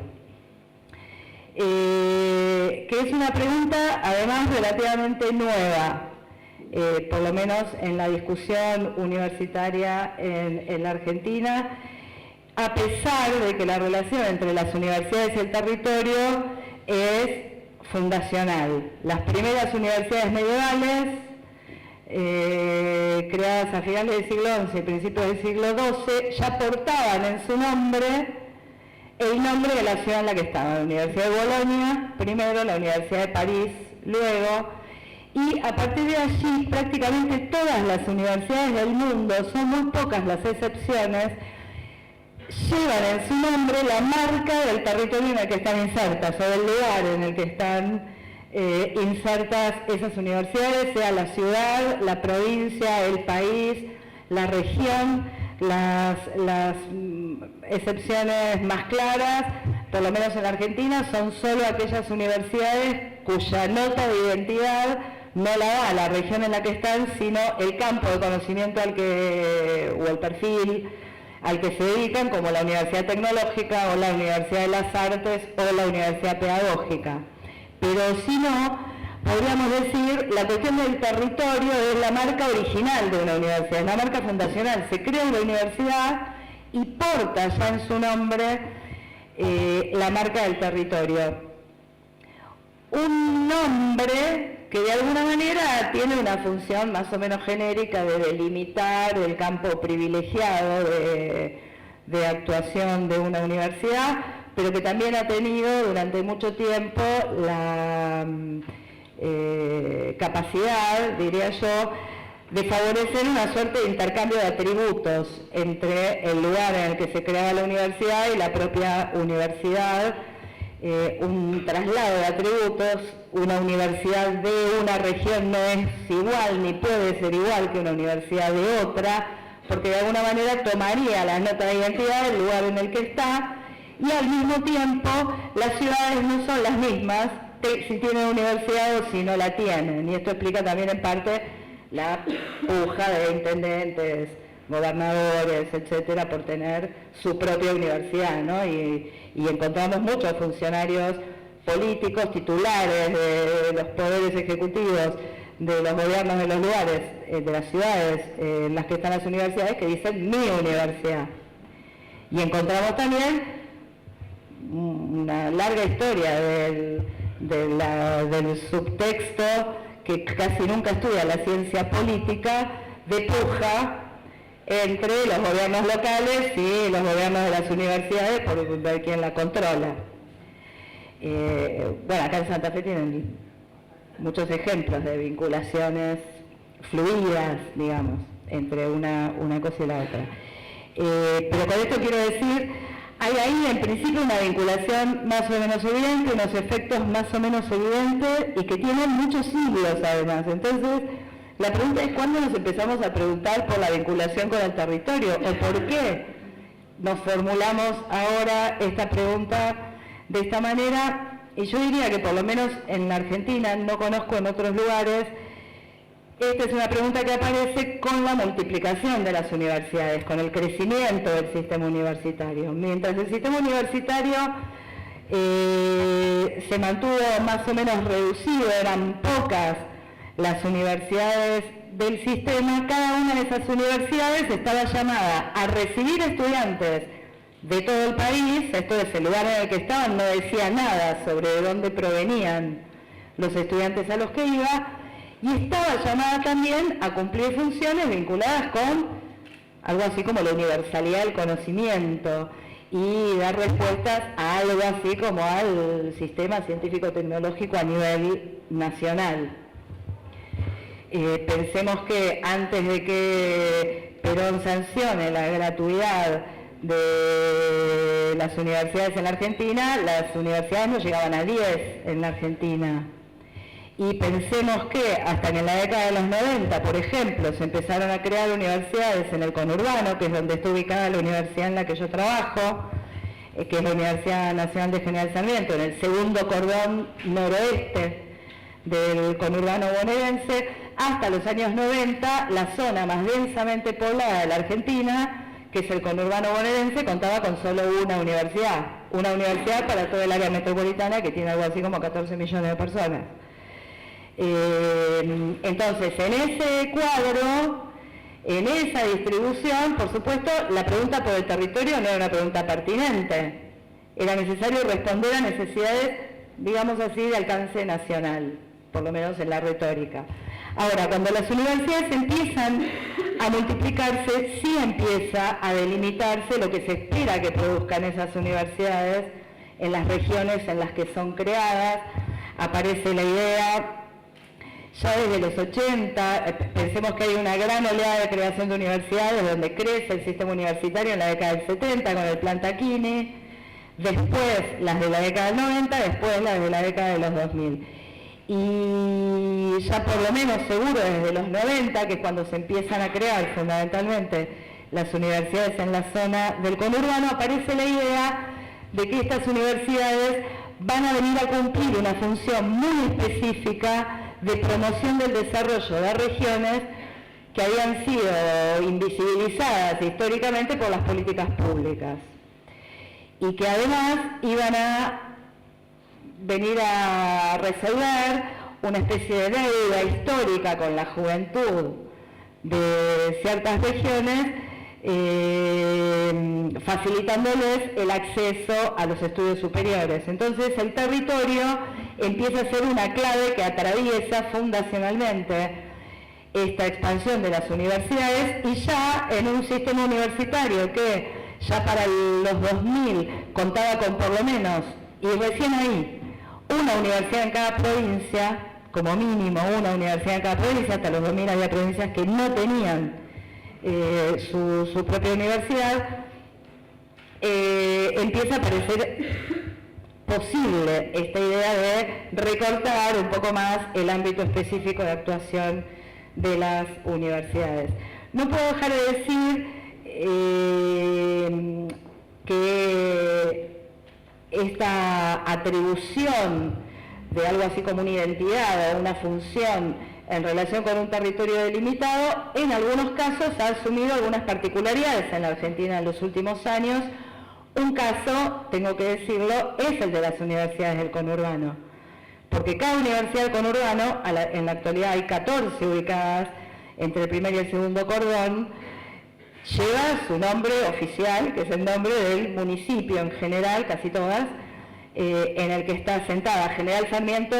Que es una pregunta además relativamente nueva, por lo menos en la discusión universitaria en la Argentina, a pesar de que la relación entre las universidades y el territorio es fundacional. Las primeras universidades medievales, creadas a finales del siglo XI y principios del siglo XII, ya portaban en su nombre el nombre de la ciudad en la que estaban: la Universidad de Bolonia, primero, la Universidad de París, luego, y a partir de allí prácticamente todas las universidades del mundo, son muy pocas las excepciones, llevan en su nombre la marca del territorio en el que están insertas, o del lugar en el que están insertas esas universidades, sea la ciudad, la provincia, el país, la región. Las excepciones más claras, por lo menos en la Argentina, son solo aquellas universidades cuya nota de identidad no la da la región en la que están, sino el campo de conocimiento o el perfil al que se dedican, como la Universidad Tecnológica o la Universidad de las Artes o la Universidad Pedagógica. Pero si no, podríamos decir, la cuestión del territorio es la marca original de una universidad, es la marca fundacional. Se crea una universidad y porta ya en su nombre la marca del territorio. Un nombre que de alguna manera tiene una función más o menos genérica de delimitar el campo privilegiado de actuación de una universidad, pero que también ha tenido durante mucho tiempo la capacidad, diría yo, de favorecer una suerte de intercambio de atributos entre el lugar en el que se creaba la universidad y la propia universidad, un traslado de atributos. Una universidad de una región no es igual ni puede ser igual que una universidad de otra, porque de alguna manera tomaría la nota de identidad del lugar en el que está, y al mismo tiempo las ciudades no son las mismas si tienen universidad o si no la tienen, y esto explica también en parte la puja de intendentes gobernadores, etcétera, por tener su propia universidad, ¿no? Y encontramos muchos funcionarios políticos, titulares de los poderes ejecutivos, de los gobiernos de los lugares, de las ciudades en las que están las universidades, que dicen mi universidad. Y encontramos también una larga historia del subtexto que casi nunca estudia la ciencia política, de puja entre los gobiernos locales y los gobiernos de las universidades por ver quién la controla. Bueno, acá en Santa Fe tienen muchos ejemplos de vinculaciones fluidas, digamos, entre una cosa y la otra. Pero con esto quiero decir, hay ahí en principio una vinculación más o menos evidente, unos efectos más o menos evidentes y que tienen muchos siglos además. Entonces, la pregunta es cuándo nos empezamos a preguntar por la vinculación con el territorio o por qué nos formulamos ahora esta pregunta de esta manera. Y yo diría que por lo menos en la Argentina, no conozco en otros lugares, esta es una pregunta que aparece con la multiplicación de las universidades, con el crecimiento del sistema universitario. Mientras el sistema universitario se mantuvo más o menos reducido, eran pocas las universidades del sistema, cada una de esas universidades estaba llamada a recibir estudiantes de todo el país. Esto es, el lugar en el que estaban no decía nada sobre de dónde provenían los estudiantes a los que iba, y estaba llamada también a cumplir funciones vinculadas con algo así como la universalidad del conocimiento y dar respuestas a algo así como al sistema científico-tecnológico a nivel nacional. Pensemos que antes de que Perón sancione la gratuidad de las universidades en la Argentina, las universidades no llegaban a 10 en la Argentina. Y pensemos que hasta en la década de los 90, por ejemplo, se empezaron a crear universidades en el conurbano, que es donde está ubicada la universidad en la que yo trabajo, que es la Universidad Nacional de General Sarmiento, en el segundo cordón noroeste del conurbano bonaerense. Hasta los años 90, la zona más densamente poblada de la Argentina, que es el conurbano bonaerense, contaba con solo una universidad para todo el área metropolitana, que tiene algo así como 14 millones de personas. Entonces, en ese cuadro, en esa distribución, por supuesto, la pregunta por el territorio no era una pregunta pertinente. Era necesario responder a necesidades, digamos así, de alcance nacional, por lo menos en la retórica. Ahora, cuando las universidades empiezan a multiplicarse, sí empieza a delimitarse lo que se espera que produzcan esas universidades en las regiones en las que son creadas. Aparece la idea, ya desde los 80, pensemos que hay una gran oleada de creación de universidades donde crece el sistema universitario en la década del 70 con el Plan Tacchini, después las de la década del 90, después las de la década de los 2000. Y ya por lo menos seguro desde los 90, que es cuando se empiezan a crear fundamentalmente las universidades en la zona del conurbano, aparece la idea de que estas universidades van a venir a cumplir una función muy específica de promoción del desarrollo de regiones que habían sido invisibilizadas históricamente por las políticas públicas y que además iban a venir a resolver una especie de deuda histórica con la juventud de ciertas regiones, facilitándoles el acceso a los estudios superiores. Entonces el territorio empieza a ser una clave que atraviesa fundacionalmente esta expansión de las universidades, y ya en un sistema universitario que ya para los 2000 contaba con por lo menos, y recién ahí, una universidad en cada provincia, como mínimo una universidad en cada provincia. Hasta los 2000 había provincias que no tenían su propia universidad. Empieza a parecer posible esta idea de recortar un poco más el ámbito específico de actuación de las universidades. No puedo dejar de decir que esta atribución de algo así como una identidad o una función en relación con un territorio delimitado, en algunos casos ha asumido algunas particularidades en la Argentina en los últimos años. Un caso, tengo que decirlo, es el de las universidades del conurbano, porque cada universidad del conurbano, en la actualidad hay 14 ubicadas entre el primer y el segundo cordón, lleva su nombre oficial, que es el nombre del municipio en general, casi todas, en el que está asentada. General Sarmiento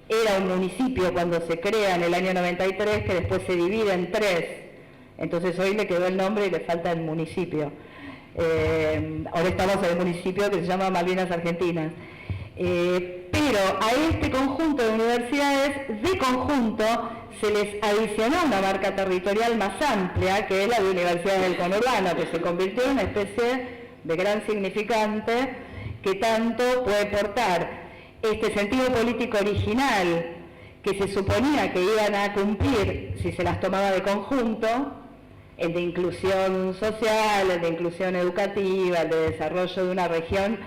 era un municipio cuando se crea en el año 93, que después se divide en 3. Entonces hoy le quedó el nombre y le falta el municipio. Ahora estamos en el municipio que se llama Malvinas Argentinas. Pero a este conjunto de universidades, de conjunto, se les adicionó una marca territorial más amplia, que es la de Universidades del Conurbano, que se convirtió en una especie de gran significante que tanto puede portar este sentido político original que se suponía que iban a cumplir si se las tomaba de conjunto, el de inclusión social, el de inclusión educativa, el de desarrollo de una región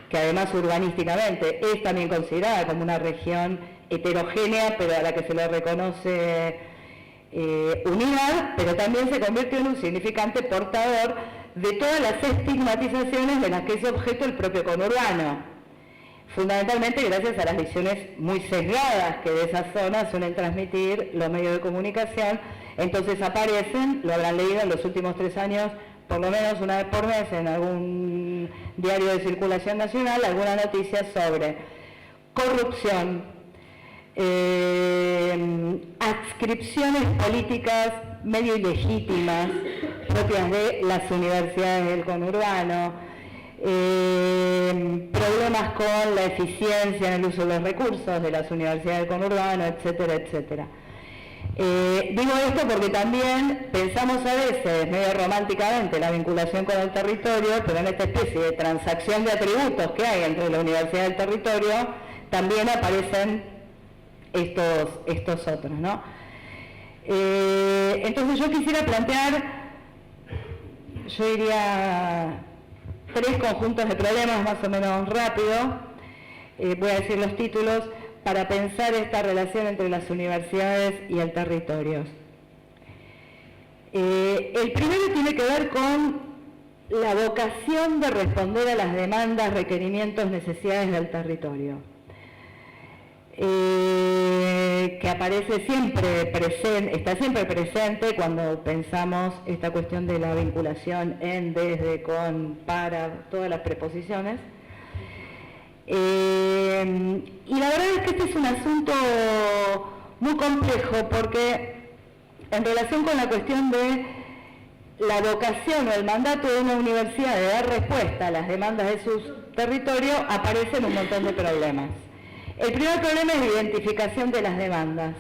que además urbanísticamente es también considerada como una región heterogénea, pero a la que se le reconoce unidad, pero también se convirtió en un significante portador de todas las estigmatizaciones de las que es objeto el propio conurbano. Fundamentalmente gracias a las visiones muy sesgadas que de esas zonas suelen transmitir los medios de comunicación. Entonces aparecen, lo habrán leído en los últimos 3 años, por lo menos una vez por mes en algún diario de circulación nacional, alguna noticia sobre corrupción, adscripciones políticas medio ilegítimas propias de las universidades del conurbano, problemas con la eficiencia en el uso de los recursos de las universidades del conurbano, etcétera, etcétera. Digo esto porque también pensamos a veces, medio románticamente, la vinculación con el territorio, pero en esta especie de transacción de atributos que hay entre la universidad y el territorio, también aparecen estos otros, ¿no? Entonces yo quisiera plantear, yo diría, 3 conjuntos de problemas más o menos rápido, voy a decir los títulos, para pensar esta relación entre las universidades y el territorio. El primero tiene que ver con la vocación de responder a las demandas, requerimientos, necesidades del territorio, que aparece siempre presente, está siempre presente cuando pensamos esta cuestión de la vinculación en, desde, con, para, todas las preposiciones. Y la verdad es que este es un asunto muy complejo porque en relación con la cuestión de la vocación o el mandato de una universidad de dar respuesta a las demandas de su territorio aparecen un montón de problemas. El primer problema es la identificación de las demandas,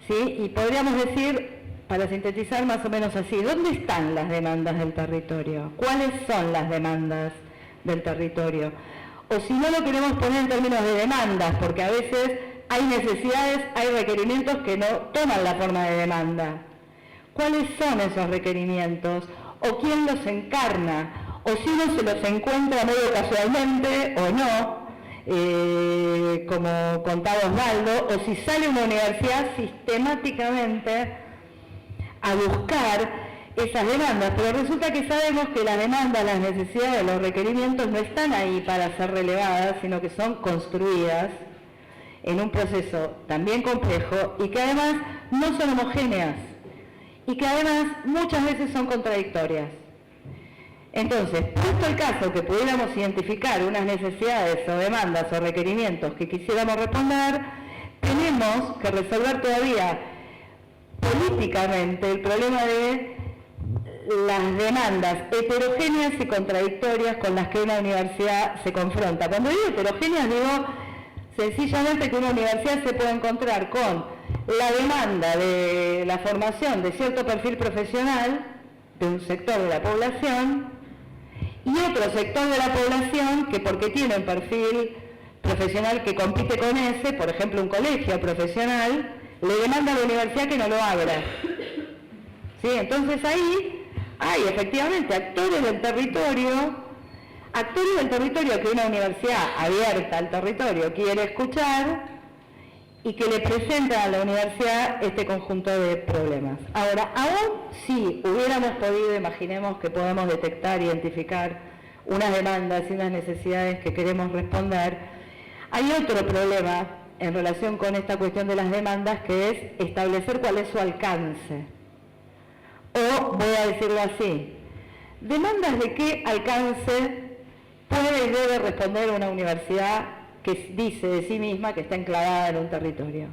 ¿sí? Y podríamos decir, para sintetizar más o menos así, ¿dónde están las demandas del territorio? ¿Cuáles son las demandas del territorio? O si no lo queremos poner en términos de demandas, porque a veces hay necesidades, hay requerimientos que no toman la forma de demanda. ¿Cuáles son esos requerimientos? ¿O quién los encarna? ¿O si uno se los encuentra medio casualmente o no? Como contaba Osvaldo, o si sale una universidad sistemáticamente a buscar esas demandas, pero resulta que sabemos que las demandas, las necesidades, los requerimientos no están ahí para ser relevadas, sino que son construidas en un proceso también complejo y que además no son homogéneas y que además muchas veces son contradictorias. Entonces, puesto el caso que pudiéramos identificar unas necesidades o demandas o requerimientos que quisiéramos responder, tenemos que resolver todavía políticamente el problema de las demandas heterogéneas y contradictorias con las que una universidad se confronta. Cuando digo heterogéneas, digo sencillamente que una universidad se puede encontrar con la demanda de la formación de cierto perfil profesional de un sector de la población y otro sector de la población que, porque tiene un perfil profesional que compite con ese, por ejemplo un colegio profesional, le demanda a la universidad que no lo abra. ¿Sí? Entonces ahí hay efectivamente actores del territorio que una universidad abierta al territorio quiere escuchar y que le presentan a la universidad este conjunto de problemas. Ahora, aún si hubiéramos podido, imaginemos que podemos detectar, identificar unas demandas y unas necesidades que queremos responder, hay otro problema en relación con esta cuestión de las demandas, que es establecer cuál es su alcance. O, voy a decirlo así, demandas de qué alcance puede y debe responder una universidad que dice de sí misma que está enclavada en un territorio.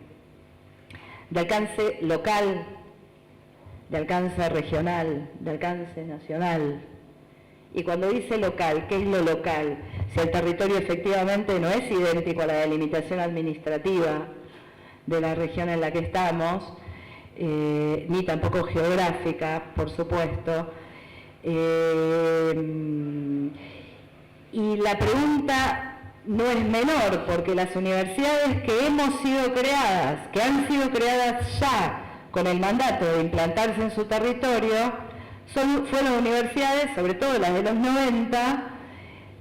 De alcance local, de alcance regional, de alcance nacional. Y cuando dice local, ¿qué es lo local? Si el territorio efectivamente no es idéntico a la delimitación administrativa de la región en la que estamos, ni tampoco geográfica, por supuesto. Y la pregunta no es menor, porque las universidades que hemos sido creadas, que han sido creadas ya con el mandato de implantarse en su territorio, fueron universidades, sobre todo las de los 90,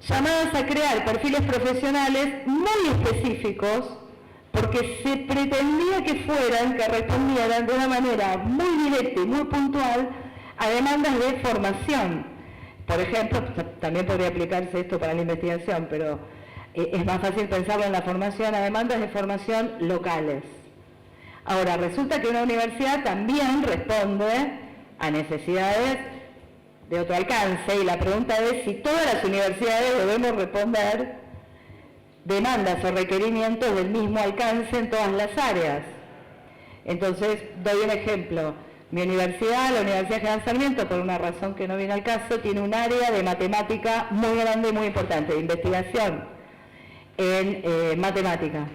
llamadas a crear perfiles profesionales muy específicos, porque se pretendía que respondieran de una manera muy directa y muy puntual a demandas de formación. Por ejemplo, también podría aplicarse esto para la investigación, pero es más fácil pensarlo en la formación, a demandas de formación locales. Ahora, resulta que una universidad también responde a necesidades de otro alcance, y la pregunta es si todas las universidades debemos responder demandas o requerimientos del mismo alcance en todas las áreas. Entonces, doy un ejemplo. Mi universidad, la Universidad General Sarmiento, por una razón que no viene al caso, tiene un área de matemática muy grande y muy importante, de investigación en matemática.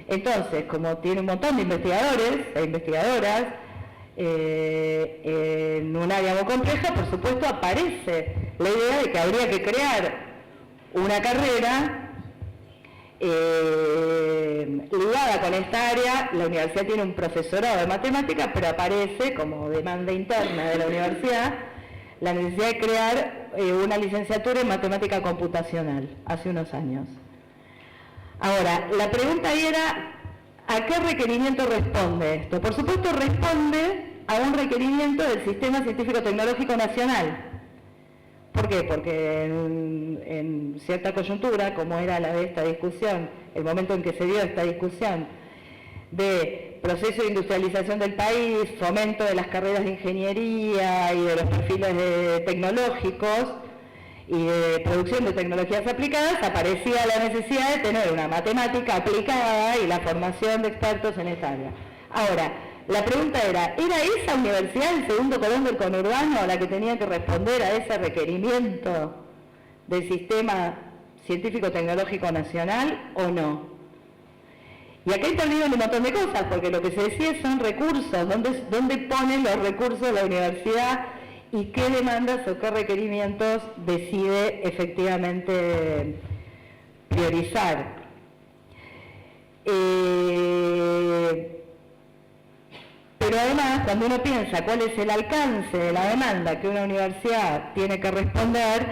Entonces, como tiene un montón de investigadores e investigadoras, en un área muy compleja, por supuesto, aparece la idea de que habría que crear una carrera ligada con esta área. La universidad tiene un profesorado de matemáticas, pero aparece como demanda interna de la universidad la necesidad de crear una licenciatura en matemática computacional hace unos años. Ahora, la pregunta ahí era, ¿a qué requerimiento responde esto? Por supuesto, responde a un requerimiento del Sistema Científico-Tecnológico Nacional. ¿Por qué? Porque en cierta coyuntura, como era la de esta discusión, el momento en que se dio esta discusión de proceso de industrialización del país, fomento de las carreras de ingeniería y de los perfiles tecnológicos y de producción de tecnologías aplicadas, aparecía la necesidad de tener una matemática aplicada y la formación de expertos en esta área. Ahora, la pregunta ¿era esa universidad el segundo colón del conurbano la que tenía que responder a ese requerimiento del Sistema Científico-Tecnológico Nacional o no? Y acá intervienen un montón de cosas, porque lo que se decía son recursos, ¿dónde ponen los recursos la universidad y qué demandas o qué requerimientos decide efectivamente priorizar? Pero además, cuando uno piensa cuál es el alcance de la demanda que una universidad tiene que responder,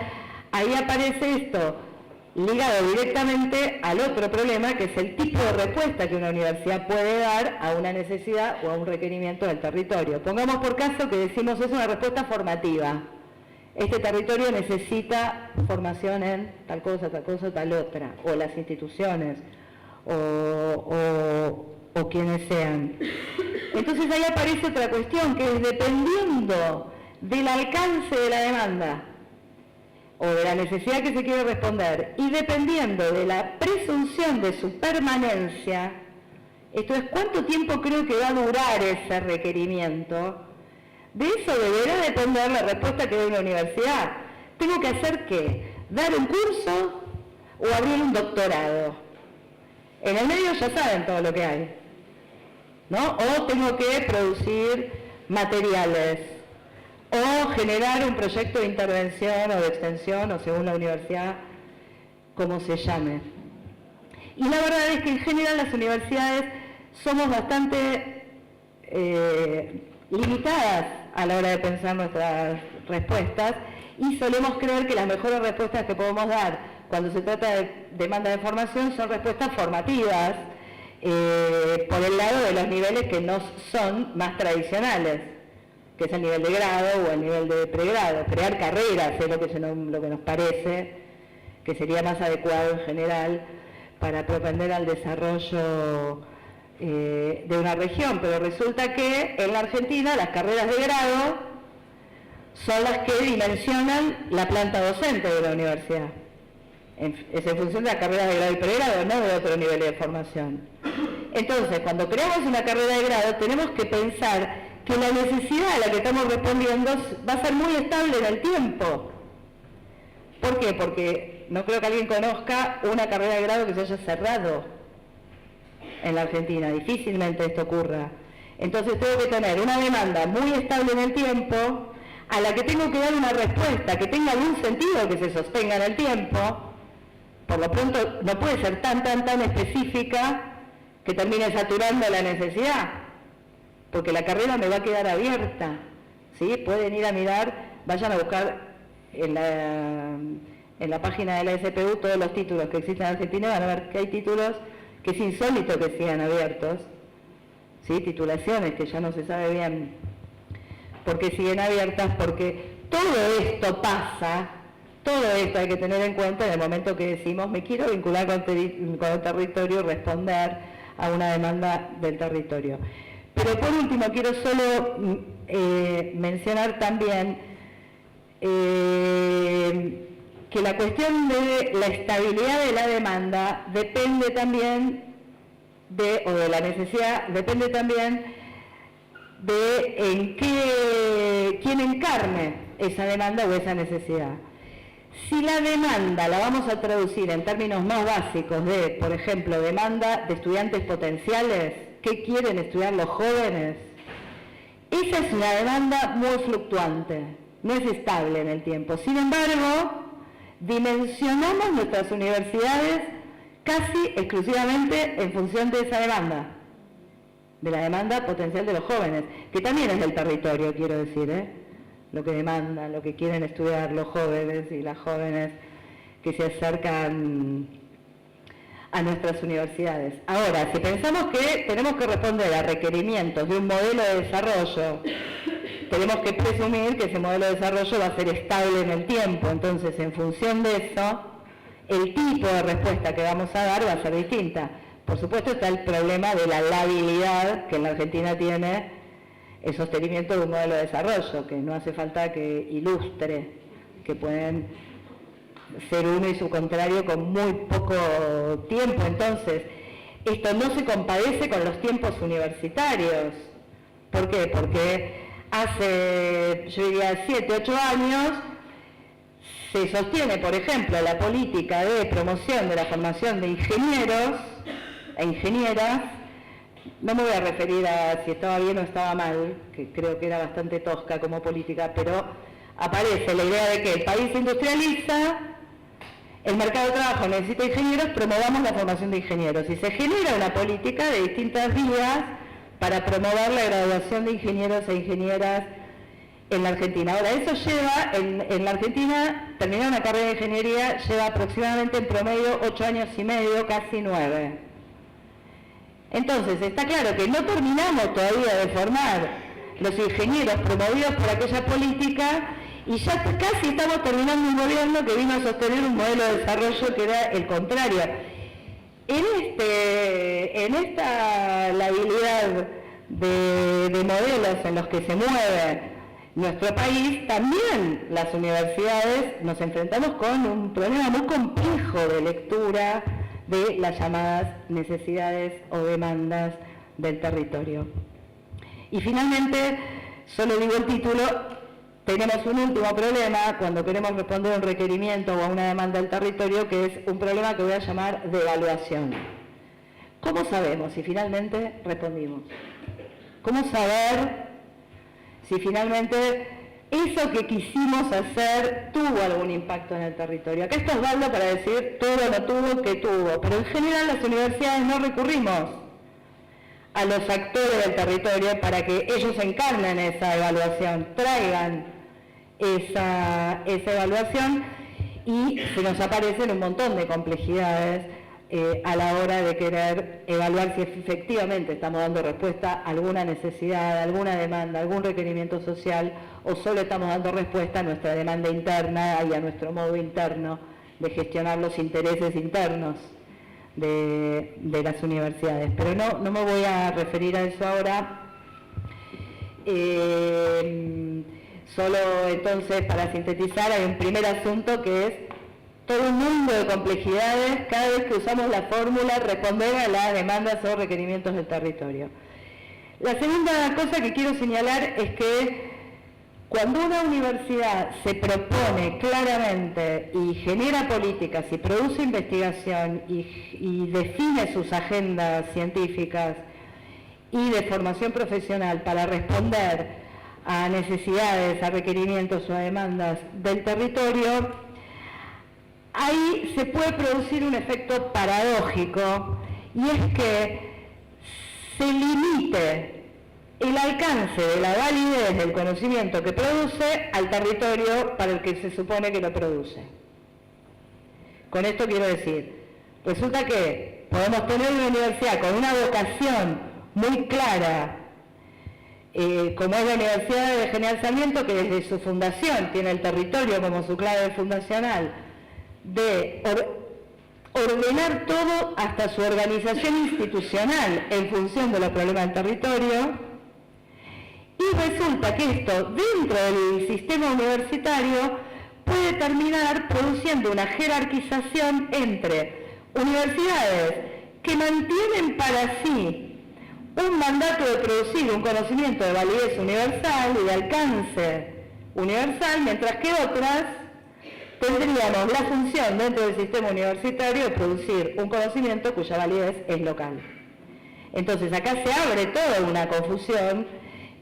ahí aparece esto, ligado directamente al otro problema, que es el tipo de respuesta que una universidad puede dar a una necesidad o a un requerimiento del territorio. Pongamos por caso que decimos es una respuesta formativa. Este territorio necesita formación en tal cosa, tal otra, o las instituciones, o quienes sean. Entonces ahí aparece otra cuestión, que es dependiendo del alcance de la demanda o de la necesidad que se quiere responder y dependiendo de la presunción de su permanencia, esto es cuánto tiempo creo que va a durar ese requerimiento, de eso deberá depender la respuesta que dé una universidad. ¿Tengo que hacer qué? ¿Dar un curso o abrir un doctorado? En el medio ya saben todo lo que hay, ¿no? O tengo que producir materiales, o generar un proyecto de intervención o de extensión, o según la universidad, como se llame. Y la verdad es que en general las universidades somos bastante limitadas a la hora de pensar nuestras respuestas y solemos creer que las mejores respuestas que podemos dar cuando se trata de demanda de formación son respuestas formativas, por el lado de los niveles que no son más tradicionales, que es el nivel de grado o el nivel de pregrado. Crear carreras es lo que nos parece que sería más adecuado en general para propender al desarrollo de una región, pero resulta que en la Argentina las carreras de grado son las que dimensionan la planta docente de la universidad. Es en función de las carreras de grado y pregrado, no de otro nivel de formación. Entonces, cuando creamos una carrera de grado, tenemos que pensar que la necesidad a la que estamos respondiendo va a ser muy estable en el tiempo. ¿Por qué? Porque no creo que alguien conozca una carrera de grado que se haya cerrado en la Argentina. Difícilmente esto ocurra. Entonces tengo que tener una demanda muy estable en el tiempo, a la que tengo que dar una respuesta que tenga algún sentido, que se sostenga en el tiempo. Por lo pronto no puede ser tan específica que termine saturando la necesidad, porque la carrera me va a quedar abierta, ¿sí? Pueden ir a mirar, vayan a buscar en la página de la SPU todos los títulos que existen en Argentina, van a ver que hay títulos que es insólito que sigan abiertos, ¿sí? Titulaciones que ya no se sabe bien por qué siguen abiertas, porque todo esto pasa, todo esto hay que tener en cuenta en el momento que decimos me quiero vincular con el territorio y responder a una demanda del territorio. Pero por último quiero solo mencionar también que la cuestión de la estabilidad de la demanda depende también o de la necesidad, depende también de quién encarne esa demanda o esa necesidad. Si la demanda la vamos a traducir en términos más básicos de, por ejemplo, demanda de estudiantes potenciales, ¿qué quieren estudiar los jóvenes? Esa es una demanda muy fluctuante, no es estable en el tiempo. Sin embargo, dimensionamos nuestras universidades casi exclusivamente en función de esa demanda, de la demanda potencial de los jóvenes, que también es del territorio, quiero decir, lo que demandan, lo que quieren estudiar los jóvenes y las jóvenes que se acercan a nuestras universidades. Ahora, si pensamos que tenemos que responder a requerimientos de un modelo de desarrollo, tenemos que presumir que ese modelo de desarrollo va a ser estable en el tiempo. Entonces, en función de eso, el tipo de respuesta que vamos a dar va a ser distinta. Por supuesto está el problema de la labilidad que en la Argentina tiene el sostenimiento de un modelo de desarrollo, que no hace falta que ilustre, que pueden ser uno y su contrario con muy poco tiempo. Entonces, esto no se compadece con los tiempos universitarios. ¿Por qué? Porque hace, yo diría, 7, 8 años, se sostiene, por ejemplo, la política de promoción de la formación de ingenieros e ingenieras. No me voy a referir a si estaba bien o estaba mal, que creo que era bastante tosca como política, pero aparece la idea de que el país se industrializa, el mercado de trabajo necesita ingenieros, promovamos la formación de ingenieros. Y se genera una política de distintas vías para promover la graduación de ingenieros e ingenieras en la Argentina. Ahora, eso lleva, en la Argentina, terminar una carrera de ingeniería lleva aproximadamente en promedio 8 años y medio, casi 9. Entonces, está claro que no terminamos todavía de formar los ingenieros promovidos por aquella política y ya casi estamos terminando un gobierno que vino a sostener un modelo de desarrollo que era el contrario. En esta labilidad de modelos en los que se mueve nuestro país, también las universidades nos enfrentamos con un problema muy complejo de lectura de las llamadas necesidades o demandas del territorio. Y finalmente, solo digo el título, tenemos un último problema cuando queremos responder a un requerimiento o a una demanda del territorio, que es un problema que voy a llamar de evaluación. ¿Cómo sabemos si finalmente respondimos? ¿Cómo saber si finalmente eso que quisimos hacer tuvo algún impacto en el territorio? Acá está Osvaldo para decir todo no tuvo, que tuvo, pero en general las universidades no recurrimos a los actores del territorio para que ellos encarnen esa evaluación, traigan esa evaluación, y se nos aparecen un montón de complejidades a la hora de querer evaluar si efectivamente estamos dando respuesta a alguna necesidad, alguna demanda, algún requerimiento social, o solo estamos dando respuesta a nuestra demanda interna y a nuestro modo interno de gestionar los intereses internos de las universidades. Pero no me voy a referir a eso ahora. Solo entonces, para sintetizar, hay un primer asunto que es todo un mundo de complejidades cada vez que usamos la fórmula responder a las demandas o requerimientos del territorio. La segunda cosa que quiero señalar es que cuando una universidad se propone claramente y genera políticas y produce investigación y define sus agendas científicas y de formación profesional para responder a necesidades, a requerimientos o a demandas del territorio, ahí se puede producir un efecto paradójico, y es que se limite el alcance de la validez del conocimiento que produce al territorio para el que se supone que lo produce. Con esto quiero decir, resulta que podemos tener una universidad con una vocación muy clara, como es la Universidad de General Sarmiento, que desde su fundación tiene el territorio como su clave fundacional, de ordenar todo hasta su organización institucional en función de los problemas del territorio, y resulta que esto, dentro del sistema universitario, puede terminar produciendo una jerarquización entre universidades que mantienen para sí un mandato de producir un conocimiento de validez universal y de alcance universal, mientras que otras tendríamos la función dentro del sistema universitario de producir un conocimiento cuya validez es local. Entonces acá se abre toda una confusión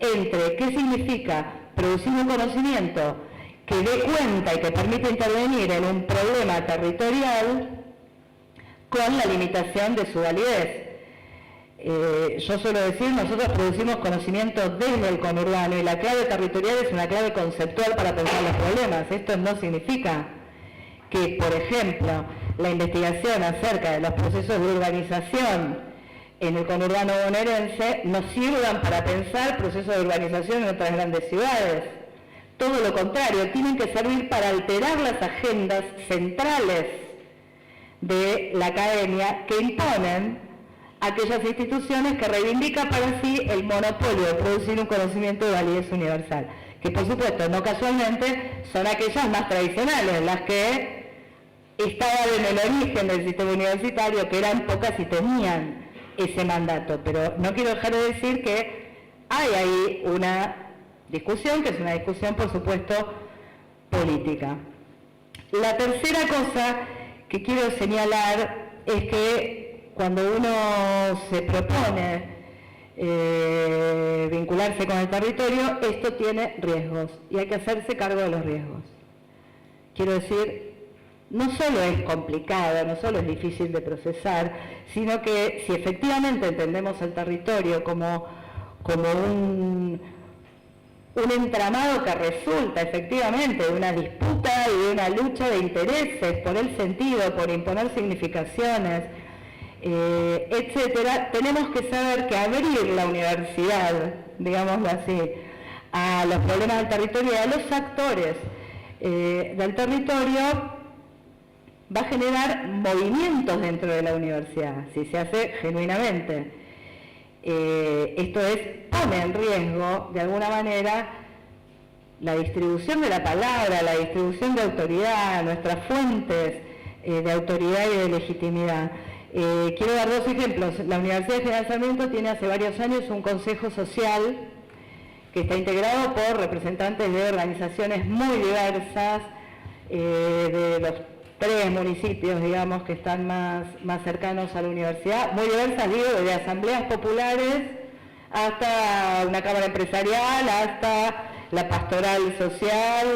entre qué significa producir un conocimiento que dé cuenta y que permite intervenir en un problema territorial con la limitación de su validez. Yo suelo decir, nosotros producimos conocimiento desde el conurbano y la clave territorial es una clave conceptual para pensar los problemas. Esto no significa que, por ejemplo, la investigación acerca de los procesos de urbanización en el conurbano bonaerense nos sirvan para pensar procesos de urbanización en otras grandes ciudades. Todo lo contrario, tienen que servir para alterar las agendas centrales de la academia que imponen aquellas instituciones que reivindican para sí el monopolio de producir un conocimiento de validez universal, que por supuesto, no casualmente, son aquellas más tradicionales, las que estaban en el origen del sistema universitario, que eran pocas y tenían ese mandato. Pero no quiero dejar de decir que hay ahí una discusión, que es una discusión, por supuesto, política. La tercera cosa que quiero señalar es que cuando uno se propone vincularse con el territorio, esto tiene riesgos y hay que hacerse cargo de los riesgos. Quiero decir, no solo es complicado, no solo es difícil de procesar, sino que si efectivamente entendemos el territorio como un entramado que resulta efectivamente de una disputa y de una lucha de intereses por el sentido, por imponer significaciones, etcétera, tenemos que saber que abrir la universidad, digámoslo así, a los problemas del territorio y a los actores del territorio va a generar movimientos dentro de la universidad, si se hace genuinamente. Esto es, pone en riesgo, de alguna manera, la distribución de la palabra, la distribución de autoridad, nuestras fuentes de autoridad y de legitimidad. Quiero dar dos ejemplos. La Universidad de General Sarmiento tiene hace varios años un consejo social que está integrado por representantes de organizaciones muy diversas, de los 3 municipios, digamos, que están más cercanos a la universidad, muy diversas, digo, desde asambleas populares hasta una cámara empresarial, hasta la pastoral social,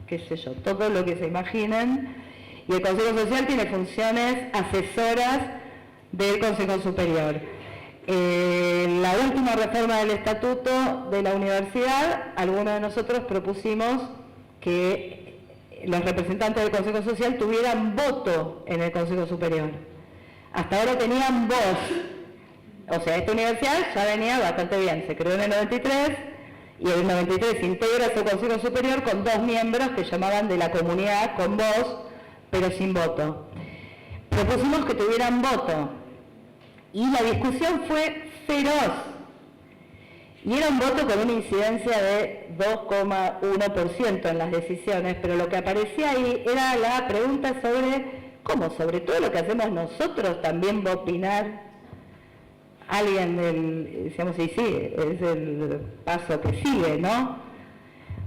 qué sé yo, todo lo que se imaginen. Y el Consejo Social tiene funciones asesoras del Consejo Superior. La última reforma del Estatuto de la Universidad, algunos de nosotros propusimos que los representantes del Consejo Social tuvieran voto en el Consejo Superior. Hasta ahora tenían voz. O sea, esta universidad ya venía bastante bien. Se creó en el 93 y en el 93 integra su Consejo Superior con 2 miembros que llamaban de la comunidad con voz, pero sin voto. Propusimos que tuvieran voto y la discusión fue feroz. Y era un voto con una incidencia de 2,1% en las decisiones, pero lo que aparecía ahí era la pregunta sobre cómo, sobre todo lo que hacemos nosotros, también va a opinar alguien del, decíamos, sí, es el paso que sigue, ¿no?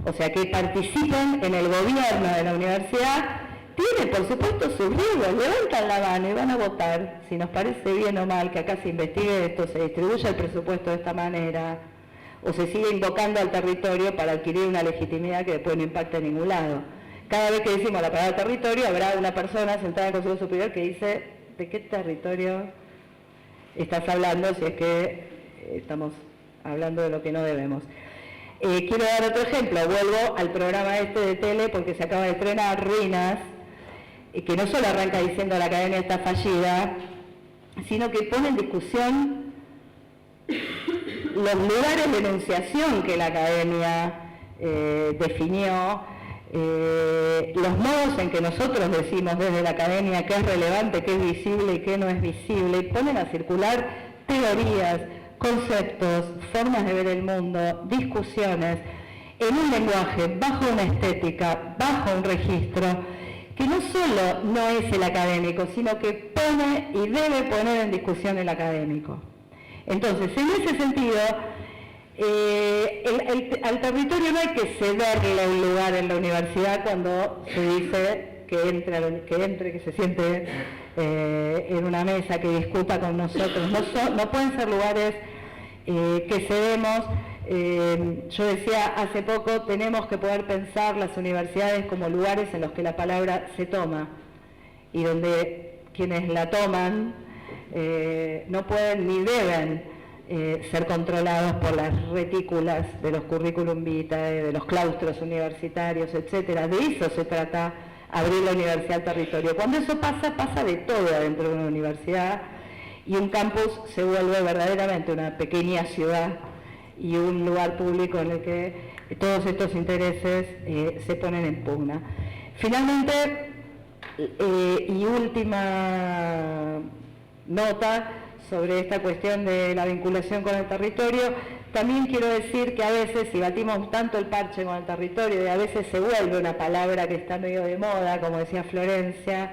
O sea, que participen en el gobierno de la universidad, tiene por supuesto sus riesgos, levantan la mano y van a votar, si nos parece bien o mal que acá se investigue esto, se distribuya el presupuesto de esta manera, o se sigue invocando al territorio para adquirir una legitimidad que después no impacta en ningún lado. Cada vez que decimos la palabra territorio, habrá una persona sentada en el Consejo Superior que dice, ¿de qué territorio estás hablando si es que estamos hablando de lo que no debemos? Quiero dar otro ejemplo, vuelvo al programa este de tele porque se acaba de estrenar, Ruinas, que no solo arranca diciendo la academia está fallida, sino que pone en discusión los lugares de enunciación que la academia definió, los modos en que nosotros decimos desde la academia qué es relevante, qué es visible y qué no es visible, y ponen a circular teorías, conceptos, formas de ver el mundo, discusiones, en un lenguaje, bajo una estética, bajo un registro, que no solo no es el académico, sino que pone y debe poner en discusión el académico. Entonces, en ese sentido, al territorio no hay que cederle un lugar en la universidad cuando se dice que se siente en una mesa, que discuta con nosotros. No pueden ser lugares que cedemos. Yo decía hace poco, tenemos que poder pensar las universidades como lugares en los que la palabra se toma y donde quienes la toman no pueden ni deben ser controlados por las retículas de los currículum vitae, de los claustros universitarios, etcétera. De eso se trata abrir la universidad al territorio. Cuando eso pasa de todo adentro de una universidad y un campus se vuelve verdaderamente una pequeña ciudad y un lugar público en el que todos estos intereses se ponen en pugna. Finalmente, y última nota sobre esta cuestión de la vinculación con el territorio, también quiero decir que a veces, si batimos tanto el parche con el territorio, y a veces se vuelve una palabra que está medio de moda, como decía Florencia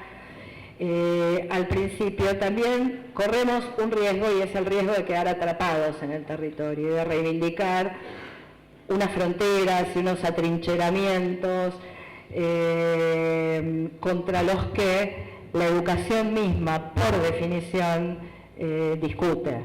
al principio, también corremos un riesgo, y es el riesgo de quedar atrapados en el territorio, y de reivindicar unas fronteras y unos atrincheramientos contra los que la educación misma, por definición, discute.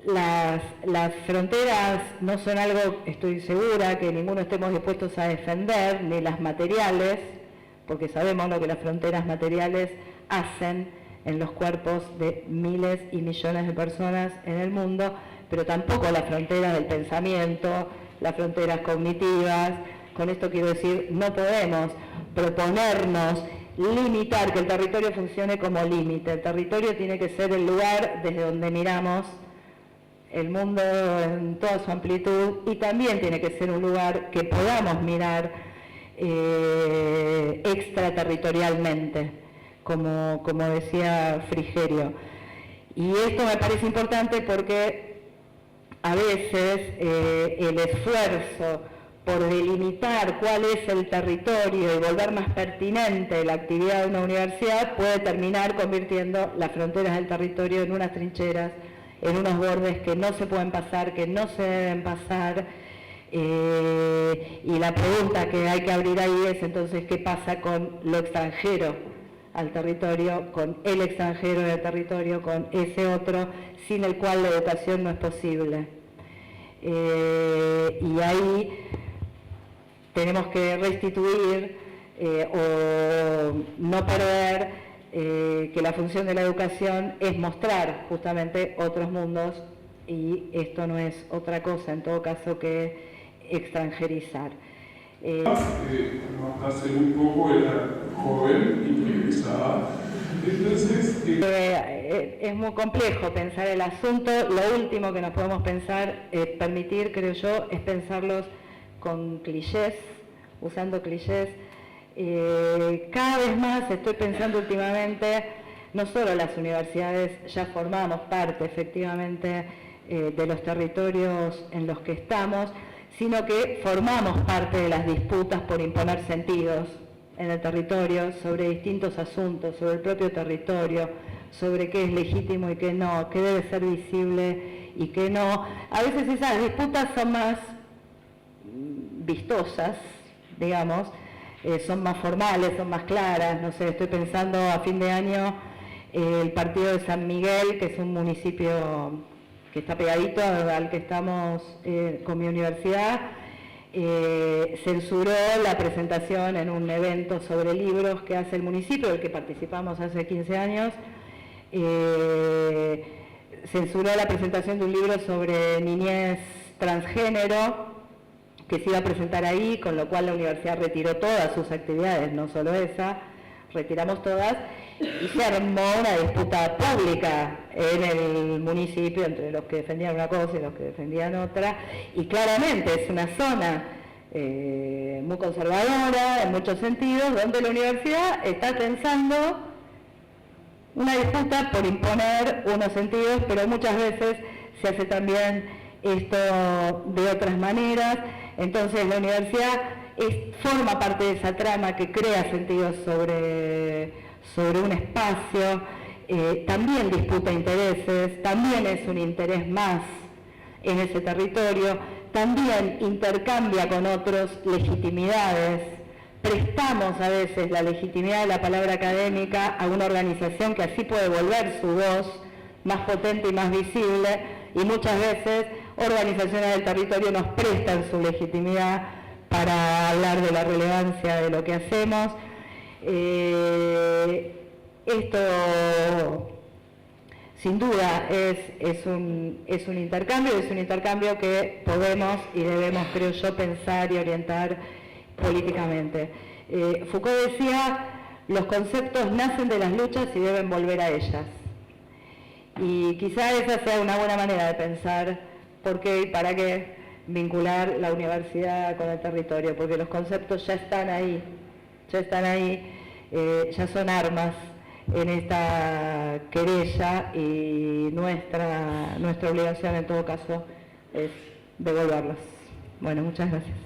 Las fronteras no son algo, estoy segura, que ninguno estemos dispuestos a defender, ni las materiales, porque sabemos lo que las fronteras materiales hacen en los cuerpos de miles y millones de personas en el mundo, pero tampoco las fronteras del pensamiento, las fronteras cognitivas. Con esto quiero decir, no podemos proponernos limitar, que el territorio funcione como límite. El territorio tiene que ser el lugar desde donde miramos el mundo en toda su amplitud, y también tiene que ser un lugar que podamos mirar extraterritorialmente, como decía Frigerio. Y esto me parece importante porque a veces el esfuerzo por delimitar cuál es el territorio y volver más pertinente la actividad de una universidad puede terminar convirtiendo las fronteras del territorio en unas trincheras, en unos bordes que no se pueden pasar, que no se deben pasar, y la pregunta que hay que abrir ahí es entonces qué pasa con lo extranjero al territorio, con el extranjero del territorio, con ese otro sin el cual la educación no es posible. Y ahí tenemos que restituir o no perder que la función de la educación es mostrar justamente otros mundos y esto no es otra cosa, en todo caso, que extranjerizar. Hace un poco era joven y regresaba. Entonces, es muy complejo pensar el asunto. Lo último que nos podemos permitir, creo yo, es pensarlos con clichés, usando clichés. Cada vez más estoy pensando últimamente, no solo las universidades ya formamos parte efectivamente de los territorios en los que estamos, sino que formamos parte de las disputas por imponer sentidos en el territorio sobre distintos asuntos, sobre el propio territorio, sobre qué es legítimo y qué no, qué debe ser visible y qué no. A veces esas disputas son más vistosas, digamos, son más formales, son más claras. No sé, estoy pensando a fin de año el partido de San Miguel, que es un municipio que está pegadito al que estamos con mi universidad, censuró la presentación en un evento sobre libros que hace el municipio, del que participamos hace 15 años, censuró la presentación de un libro sobre niñez transgénero que se iba a presentar ahí, con lo cual la universidad retiró todas sus actividades, no solo esa, retiramos todas, y se armó una disputa pública en el municipio entre los que defendían una cosa y los que defendían otra, y claramente es una zona muy conservadora en muchos sentidos, donde la universidad está pensando una disputa por imponer unos sentidos, pero muchas veces se hace también esto de otras maneras. Entonces la universidad forma parte de esa trama que crea sentidos sobre un espacio, también disputa intereses, también es un interés más en ese territorio, también intercambia con otros legitimidades. Prestamos a veces la legitimidad de la palabra académica a una organización que así puede volver su voz más potente y más visible, y muchas veces organizaciones del territorio nos prestan su legitimidad para hablar de la relevancia de lo que hacemos. Esto, sin duda, es un intercambio que podemos y debemos, creo yo, pensar y orientar políticamente. Foucault decía, los conceptos nacen de las luchas y deben volver a ellas. Y quizá esa sea una buena manera de pensar por qué y para qué vincular la universidad con el territorio, porque los conceptos ya están ahí, ya son armas en esta querella, y nuestra obligación en todo caso es devolverlos. Bueno, muchas gracias.